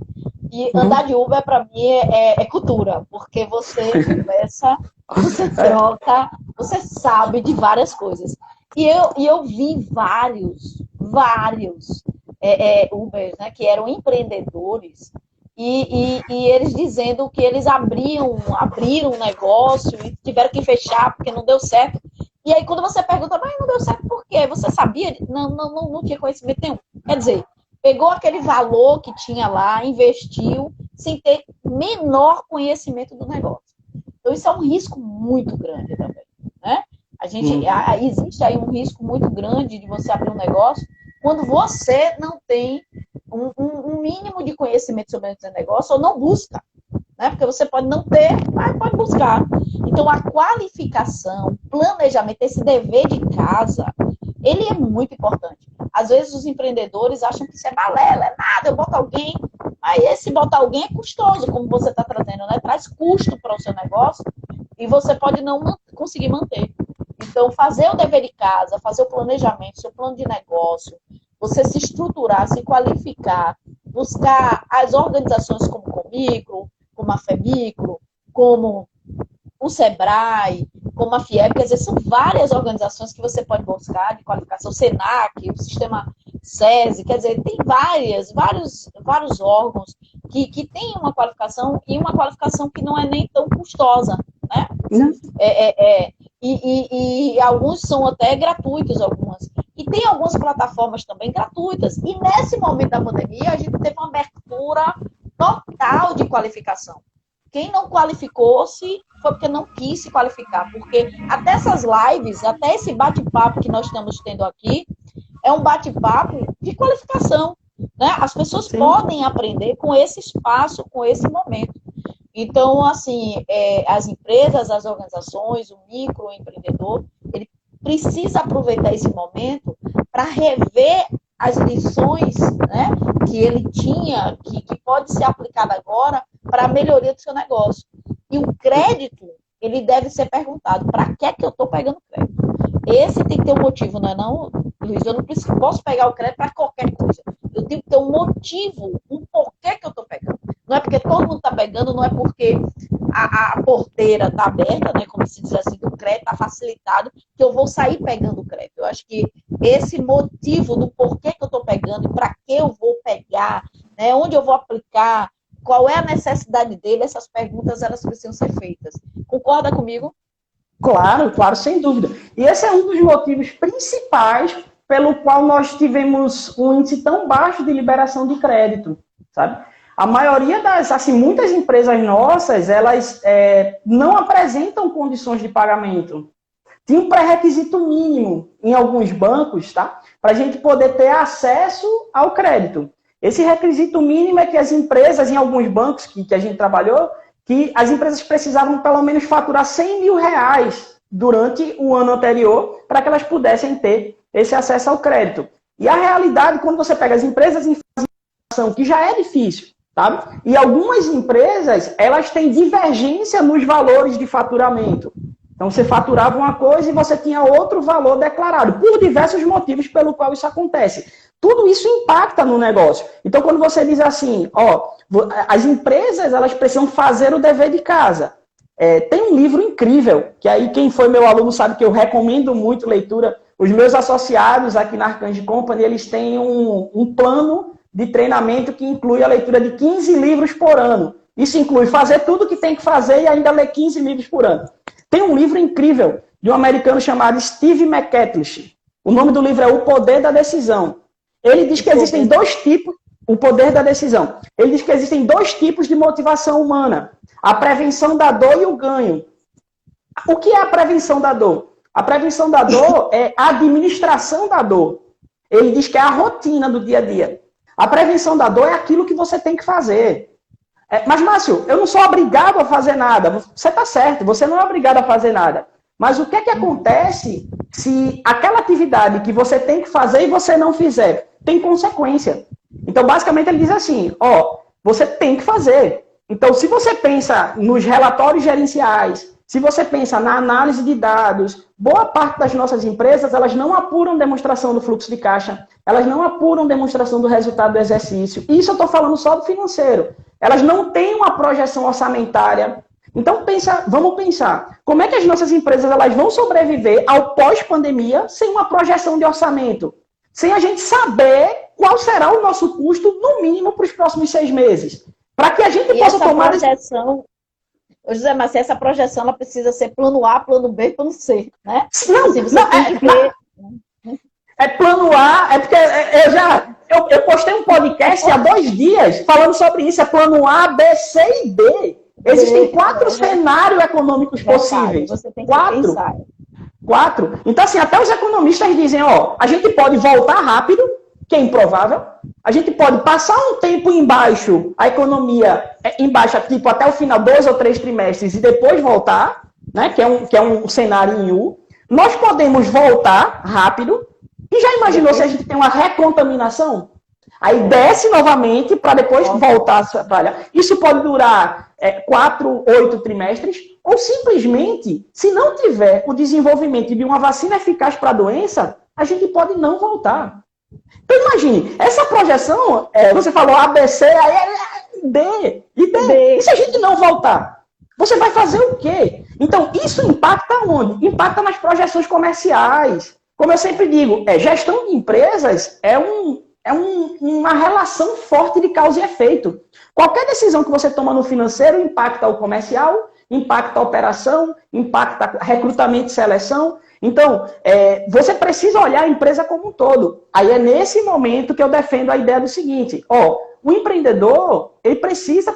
E andar de Uber, para mim, é cultura, porque você conversa, você troca, você sabe de várias coisas. E eu vi vários Ubers, né, que eram empreendedores, e eles dizendo que eles abriram um negócio e tiveram que fechar porque não deu certo. E aí, quando você pergunta, mas não deu certo por quê? Você sabia? Não tinha conhecimento nenhum. Quer dizer, pegou aquele valor que tinha lá, investiu, sem ter menor conhecimento do negócio. Então, isso é um risco muito grande também, né? Existe aí um risco muito grande de você abrir um negócio quando você não tem um mínimo de conhecimento sobre esse negócio ou não busca, né? Porque você pode não ter, mas pode buscar. Então, a qualificação, planejamento, esse dever de casa, ele é muito importante. Às vezes os empreendedores acham que isso é balela, é nada, eu boto alguém, mas esse botar alguém é custoso, como você está trazendo, né? Traz custo para o seu negócio e você pode não conseguir manter. Então, fazer o dever de casa, fazer o planejamento, seu plano de negócio, você se estruturar, se qualificar, buscar as organizações como o Comicro, como a FEMICRO, como o Sebrae, como a FIEP, quer dizer, são várias organizações que você pode buscar de qualificação, o SENAC, o Sistema SESI, quer dizer, tem vários órgãos que têm uma qualificação e uma qualificação que não é nem tão custosa, né? E alguns são até gratuitos, algumas. E tem algumas plataformas também gratuitas. E nesse momento da pandemia, a gente teve uma abertura total de qualificação. Quem não qualificou-se foi porque não quis se qualificar. Porque até essas lives, até esse bate-papo que nós estamos tendo aqui, é um bate-papo de qualificação, né? As pessoas podem aprender com esse espaço, com esse momento. Então, assim, as empresas, as organizações, o microempreendedor, ele precisa aproveitar esse momento para rever as lições, né, que ele tinha, que pode ser aplicada agora para a melhoria do seu negócio. E o crédito, ele deve ser perguntado, para que é que eu estou pegando crédito? Esse tem que ter um motivo, não é não, Luiz? Eu não posso pegar o crédito para qualquer coisa. Eu tenho que ter um motivo, um porquê que eu estou pegando. Não é porque todo mundo está pegando, não é porque a porteira está aberta, né, como se diz assim, do crédito está facilitado, que eu vou sair pegando o crédito. Eu acho que esse motivo do porquê que eu estou pegando e para que eu vou pegar, né, onde eu vou aplicar, qual é a necessidade dele, essas perguntas elas precisam ser feitas. Concorda comigo? Claro, claro, sem dúvida. E esse é um dos motivos principais pelo qual nós tivemos um índice tão baixo de liberação de crédito, sabe? A maioria das, assim, muitas empresas nossas, elas não apresentam condições de pagamento. Tinha um pré-requisito mínimo em alguns bancos, tá? Para a gente poder ter acesso ao crédito. Esse requisito mínimo é que as empresas, em alguns bancos que a gente trabalhou, que as empresas precisavam pelo menos faturar 100 mil reais durante o ano anterior para que elas pudessem ter esse acesso ao crédito. E a realidade, quando você pega as empresas em fase que já é difícil, sabe? E algumas empresas, elas têm divergência nos valores de faturamento. Então, você faturava uma coisa e você tinha outro valor declarado, por diversos motivos pelo qual isso acontece. Tudo isso impacta no negócio. Então, quando você diz assim, as empresas, elas precisam fazer o dever de casa. Tem um livro incrível, que aí quem foi meu aluno sabe que eu recomendo muito leitura. Os meus associados aqui na Arcange Company, eles têm um plano de treinamento que inclui a leitura de 15 livros por ano. Isso inclui fazer tudo o que tem que fazer e ainda ler 15 livros por ano. Tem um livro incrível de um americano chamado Steve McCatlish. O nome do livro é O Poder da Decisão. Ele diz que existem dois tipos, o poder da decisão. Ele diz que existem dois tipos de motivação humana. A prevenção da dor e o ganho. O que é a prevenção da dor? A prevenção da dor é a administração da dor. Ele diz que é a rotina do dia a dia. A prevenção da dor é aquilo que você tem que fazer. Mas, Márcio, eu não sou obrigado a fazer nada. Você está certo, você não é obrigado a fazer nada. Mas o que é que acontece se aquela atividade que você tem que fazer e você não fizer tem consequência? Então, basicamente, ele diz assim, você tem que fazer. Então, se você pensa nos relatórios gerenciais, se você pensa na análise de dados, boa parte das nossas empresas, elas não apuram demonstração do fluxo de caixa, elas não apuram demonstração do resultado do exercício. E isso eu estou falando só do financeiro. Elas não têm uma projeção orçamentária. Então, vamos pensar, como é que as nossas empresas elas vão sobreviver ao pós-pandemia sem uma projeção de orçamento? Sem a gente saber qual será o nosso custo, no mínimo, para os próximos 6 meses. Para que a gente possa tomar... projeção, José, mas essa projeção ela precisa ser plano A, plano B, plano C, né? Não, assim, você tem que ter... plano A, é porque eu postei um podcast há 2 dias falando sobre isso, é plano A, B, C e D. Existem 4 cenários econômicos possíveis. Você tem que 4. pensar. 4. Então, assim, até os economistas dizem, a gente pode voltar rápido, que é improvável. A gente pode passar um tempo embaixo, a economia embaixo, tipo, até o final, 2 ou 3 trimestres, e depois voltar, né, que é um cenário em U. Nós podemos voltar rápido. E já imaginou se a gente tem uma recontaminação? Aí desce novamente para depois voltar a trabalhar. Isso pode durar 4, 8 trimestres, ou simplesmente, se não tiver o desenvolvimento de uma vacina eficaz para a doença, a gente pode não voltar. Então imagine, essa projeção, você falou ABC, aí D, e D. E se a gente não voltar? Você vai fazer o quê? Então isso impacta onde? Impacta nas projeções comerciais. Como eu sempre digo, gestão de empresas é uma relação forte de causa e efeito. Qualquer decisão que você toma no financeiro impacta o comercial, impacta a operação, impacta recrutamento e seleção. Então, você precisa olhar a empresa como um todo. Aí é nesse momento que eu defendo a ideia do seguinte, o empreendedor, ele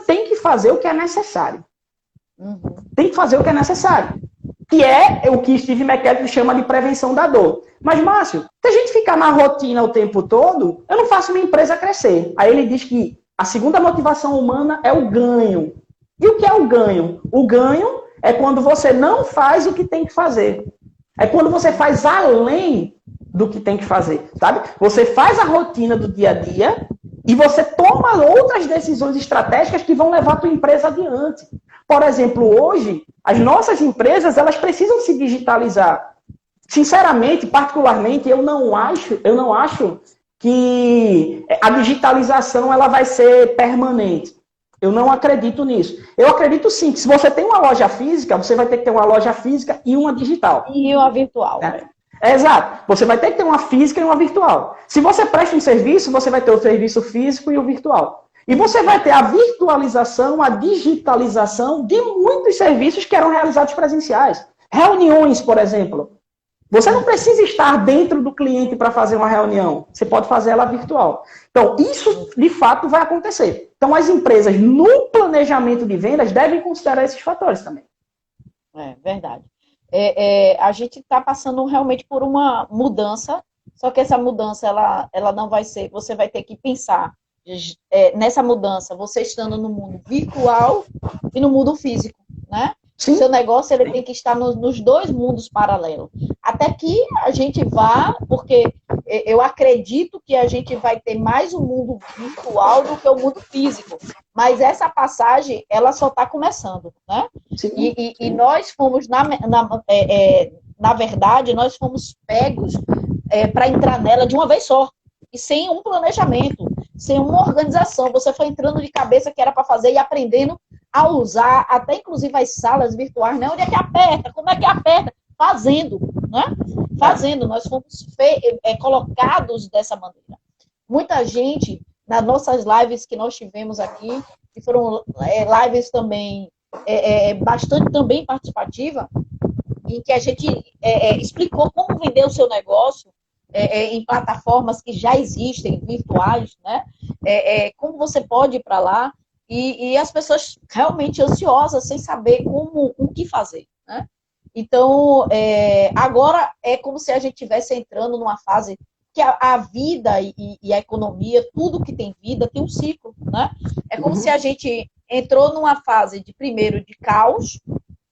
tem que fazer o que é necessário. Tem que fazer o que é necessário. Que é o que Steve McCatlish chama de prevenção da dor. Mas, Márcio, se a gente ficar na rotina o tempo todo, eu não faço minha empresa crescer. Aí ele diz que a segunda motivação humana é o ganho. E o que é o ganho? O ganho é quando você não faz o que tem que fazer. É quando você faz além do que tem que fazer, sabe? Você faz a rotina do dia a dia e você toma outras decisões estratégicas que vão levar a tua empresa adiante. Por exemplo, hoje, as nossas empresas, elas precisam se digitalizar. Sinceramente, particularmente, eu não acho que a digitalização ela vai ser permanente. Eu não acredito nisso. Eu acredito sim que se você tem uma loja física, você vai ter que ter uma loja física e uma digital. E uma virtual. Né? Exato. Você vai ter que ter uma física e uma virtual. Se você presta um serviço, você vai ter o serviço físico e o virtual. E você vai ter a virtualização, a digitalização de muitos serviços que eram realizados presenciais. Reuniões, por exemplo. Você não precisa estar dentro do cliente para fazer uma reunião. Você pode fazer ela virtual. Então, isso de fato vai acontecer. Então, as empresas, no planejamento de vendas, devem considerar esses fatores também. É verdade. A gente está passando realmente por uma mudança, só que essa mudança ela não vai ser. Você vai ter que pensar nessa mudança, você estando no mundo virtual e no mundo físico, né? Sim. Seu negócio ele tem que estar nos dois mundos paralelos. Até que a gente vá, porque eu acredito que a gente vai ter mais o mundo virtual do que o mundo físico. Mas essa passagem, ela só está começando, né? Sim. E nós fomos, na verdade, nós fomos pegos para entrar nela de uma vez só. E sem um planejamento, sem uma organização. Você foi entrando de cabeça que era para fazer e aprendendo a usar, até inclusive as salas virtuais, né? Onde é que aperta? Como é que aperta? Fazendo, né? Fazendo. Nós fomos colocados dessa maneira. Muita gente, nas nossas lives que nós tivemos aqui, que foram lives também bastante também participativa, em que a gente explicou como vender o seu negócio em plataformas que já existem, virtuais, né? Como você pode ir para lá, e as pessoas realmente ansiosas, sem saber o que fazer, né? Então, agora é como se a gente estivesse entrando numa fase que a vida e a economia, tudo que tem vida, tem um ciclo, né? É como se a gente entrou numa fase primeiro de caos,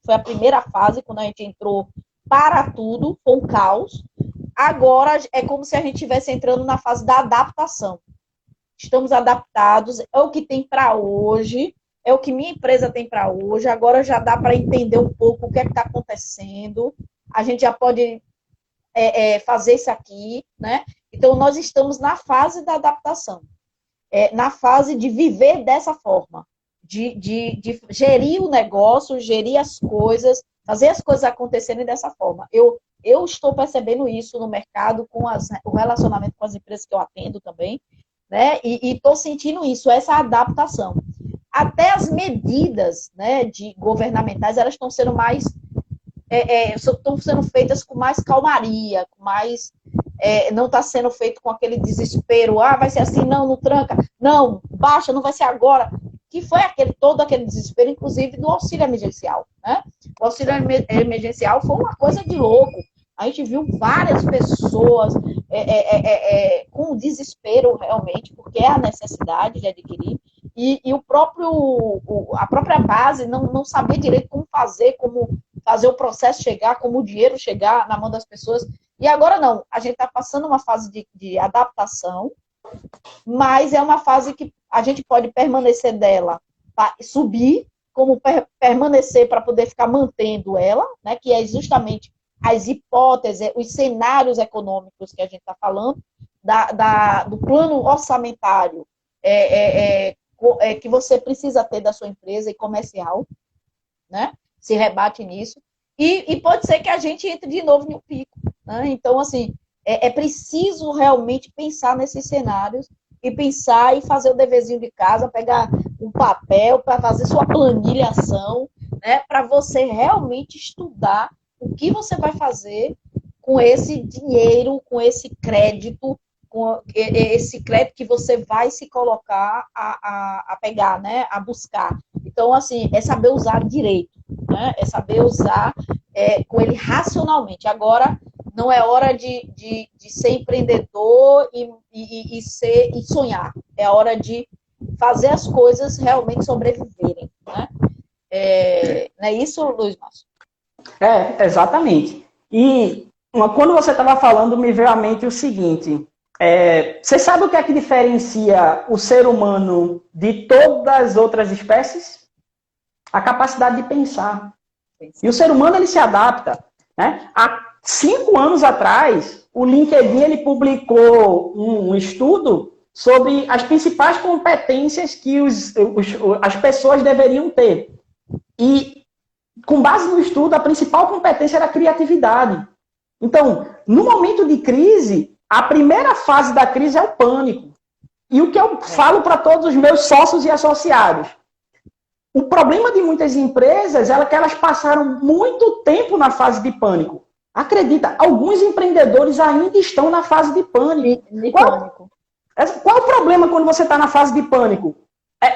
foi a primeira fase, quando a gente entrou para tudo, foi um caos. Agora é como se a gente estivesse entrando na fase da adaptação. Estamos adaptados, é o que tem para hoje, é o que minha empresa tem para hoje. Agora já dá para entender um pouco o que é que está acontecendo. A gente já pode fazer isso aqui, né? Então, nós estamos na fase da adaptação, na fase de viver dessa forma, de gerir o negócio, gerir as coisas, fazer as coisas acontecerem dessa forma. Eu estou percebendo isso no mercado, com o relacionamento com as empresas que eu atendo também, né? E estou sentindo isso, essa adaptação. Até as medidas, né, governamentais, elas estão sendo mais estão sendo feitas com mais calmaria, com mais não está sendo feito com aquele desespero, vai ser assim, não tranca, não, baixa, não vai ser agora, que foi todo aquele desespero, inclusive do auxílio emergencial, né? O auxílio emergencial foi uma coisa de louco. A gente viu várias pessoas com desespero realmente, porque é a necessidade de adquirir, e a própria base não sabia direito como fazer o processo chegar, como o dinheiro chegar na mão das pessoas. E agora não, a gente está passando uma fase de adaptação, mas é uma fase que a gente pode permanecer dela, subir, como permanecer para poder ficar mantendo ela, né, que é justamente as hipóteses, os cenários econômicos que a gente está falando, do plano orçamentário que você precisa ter da sua empresa e comercial, né? Se rebate nisso. E pode ser que a gente entre de novo no pico, né? Então, assim, é preciso realmente pensar nesses cenários e pensar e fazer o deverzinho de casa, pegar um papel para fazer sua planilhação, né? Para você realmente estudar o que você vai fazer com esse dinheiro, com esse crédito, que você vai se colocar a pegar, né? A buscar. Então, assim, é saber usar direito, né? É saber usar com ele racionalmente. Agora, não é hora de ser empreendedor e sonhar. É hora de fazer as coisas realmente sobreviverem, né? Não é isso, Luiz Márcio? Exatamente. E quando você estava falando, me veio à mente o seguinte: você sabe o que é que diferencia o ser humano de todas as outras espécies? A capacidade de pensar. E o ser humano, ele se adapta, né? Há 5 anos atrás, o LinkedIn ele publicou um estudo sobre as principais competências que as pessoas deveriam ter. E, com base no estudo, a principal competência era a criatividade. Então, no momento de crise, a primeira fase da crise é o pânico. E o que eu falo para todos os meus sócios e associados? O problema de muitas empresas é que elas passaram muito tempo na fase de pânico. Acredita, alguns empreendedores ainda estão na fase de pânico. Qual o problema quando você está na fase de pânico?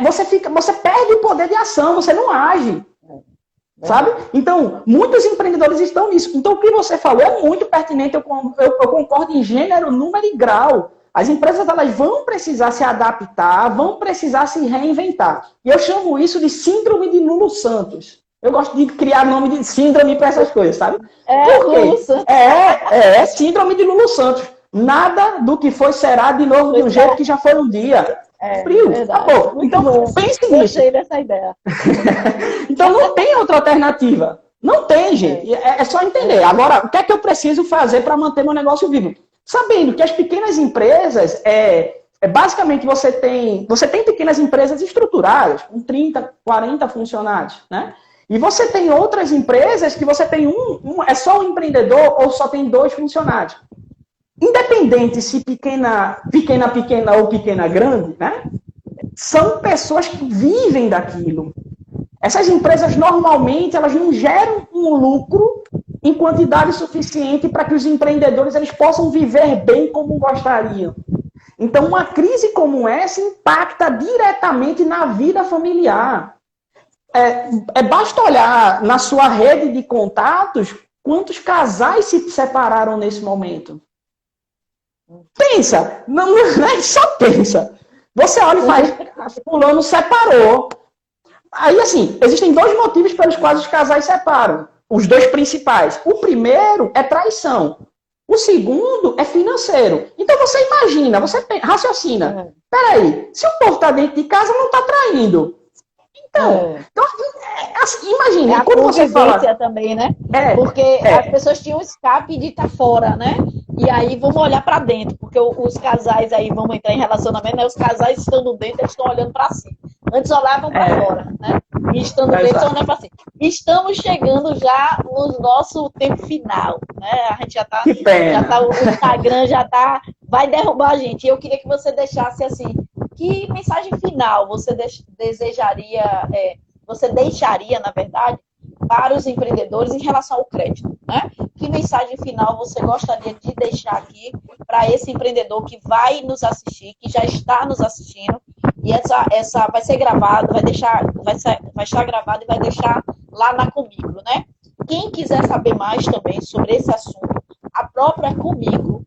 Você perde o poder de ação, você não age. Sabe? Então, muitos empreendedores estão nisso. Então, o que você falou é muito pertinente, eu concordo em gênero, número e grau. As empresas elas vão precisar se adaptar, vão precisar se reinventar. E eu chamo isso de síndrome de Lulu Santos. Eu gosto de criar nome de síndrome para essas coisas, sabe? Por quê? Lulu Santos. É síndrome de Lulu Santos. Nada do que foi será de novo de um jeito que já foi um dia. Frio, acabou. Então, pense nisso. Gostei dessa ideia. Então, não tem outra alternativa. Não tem, gente. É só entender. Agora, o que é que eu preciso fazer para manter meu negócio vivo? Sabendo que as pequenas empresas, basicamente, você tem pequenas empresas estruturadas, com 30, 40 funcionários, né? E você tem outras empresas que você tem é só um empreendedor ou só tem 2 funcionários. Independente se pequena ou pequena grande, né? São pessoas que vivem daquilo. Essas empresas, normalmente, elas não geram um lucro em quantidade suficiente para que os empreendedores eles possam viver bem como gostariam. Então, uma crise como essa impacta diretamente na vida familiar. Basta olhar na sua rede de contatos quantos casais se separaram nesse momento. Pensa, não é só pensa. Você olha e faz, fulano separou. Aí, assim, existem 2 motivos pelos quais os casais separam. Os 2 principais. O primeiro é traição. O segundo é financeiro. Então, você imagina, você raciocina. Peraí, se o povo está dentro de casa, não está traindo. Então assim, imagina. Quando você fala também, né? Porque as pessoas tinham escape de estar fora, né? E aí vamos olhar para dentro, porque os casais aí vão entrar em relacionamento, né? Os casais estando dentro, eles estão olhando para si. Antes olhavam para fora, né? E estando dentro, estão olhando para si. Estamos chegando já no nosso tempo final, né? A gente já tá o Instagram vai derrubar a gente. E eu queria que você deixasse assim, que mensagem final você deixaria, na verdade, para os empreendedores em relação ao crédito, né? Que mensagem final você gostaria de deixar aqui para esse empreendedor que vai nos assistir, que já está nos assistindo, e essa vai ser gravada, vai estar gravada e vai deixar lá na Comigo, né? Quem quiser saber mais também sobre esse assunto, a própria Comigo,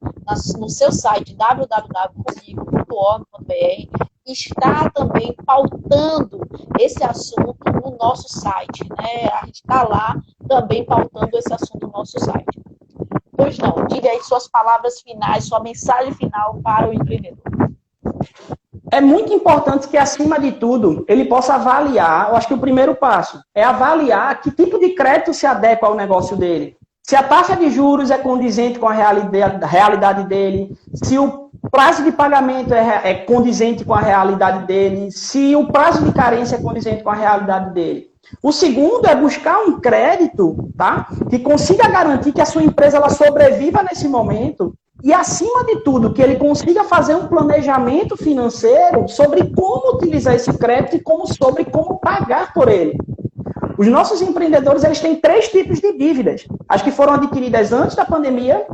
no seu site www.comigo.org.br, está também pautando esse assunto no nosso site, né? A gente está lá também pautando esse assunto no nosso site. Pois não, diga aí suas palavras finais, sua mensagem final para o empreendedor. É muito importante que, acima de tudo, ele possa avaliar, eu acho que o primeiro passo é avaliar que tipo de crédito se adequa ao negócio dele. Se a taxa de juros é condizente com a realidade dele, se o prazo de pagamento é condizente com a realidade dele, se o prazo de carência é condizente com a realidade dele. O segundo é buscar um crédito, tá, que consiga garantir que a sua empresa ela sobreviva nesse momento e, acima de tudo, que ele consiga fazer um planejamento financeiro sobre como utilizar esse crédito e sobre como pagar por ele. Os nossos empreendedores eles têm 3 tipos de dívidas. As que foram adquiridas antes da pandemia,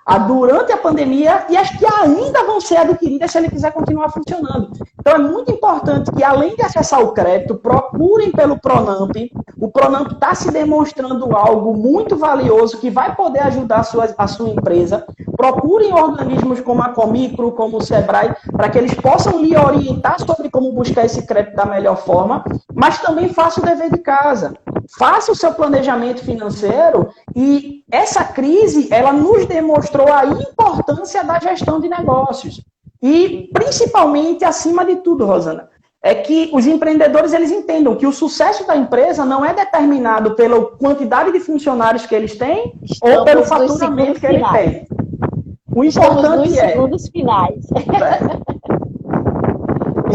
a durante a pandemia e as que ainda vão ser adquiridas se ele quiser continuar funcionando. Então é muito importante que, além de acessar o crédito, procurem pelo Pronamp. O Pronamp está se demonstrando algo muito valioso que vai poder ajudar a sua empresa. Procurem organismos como a Comicro, como o Sebrae, para que eles possam lhe orientar sobre como buscar esse crédito da melhor forma, mas também faça o dever de casa. faça o seu planejamento financeiro, e essa crise, ela nos demonstrou a importância da gestão de negócios. E, principalmente, acima de tudo, Rosana, é que os empreendedores eles entendam que o sucesso da empresa não é determinado pela quantidade de funcionários que eles têm ou pelo faturamento que eles têm. O importante é... segundos finais.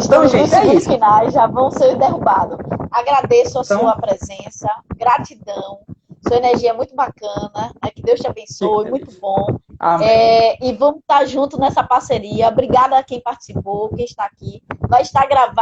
Então, gente, é isso. Finais já vão ser derrubados. Agradeço a sua presença, gratidão, sua energia é muito bacana, né? Que Deus te abençoe, muito bom. E vamos estar juntos nessa parceria. Obrigada a quem participou, quem está aqui. Vai estar gravado.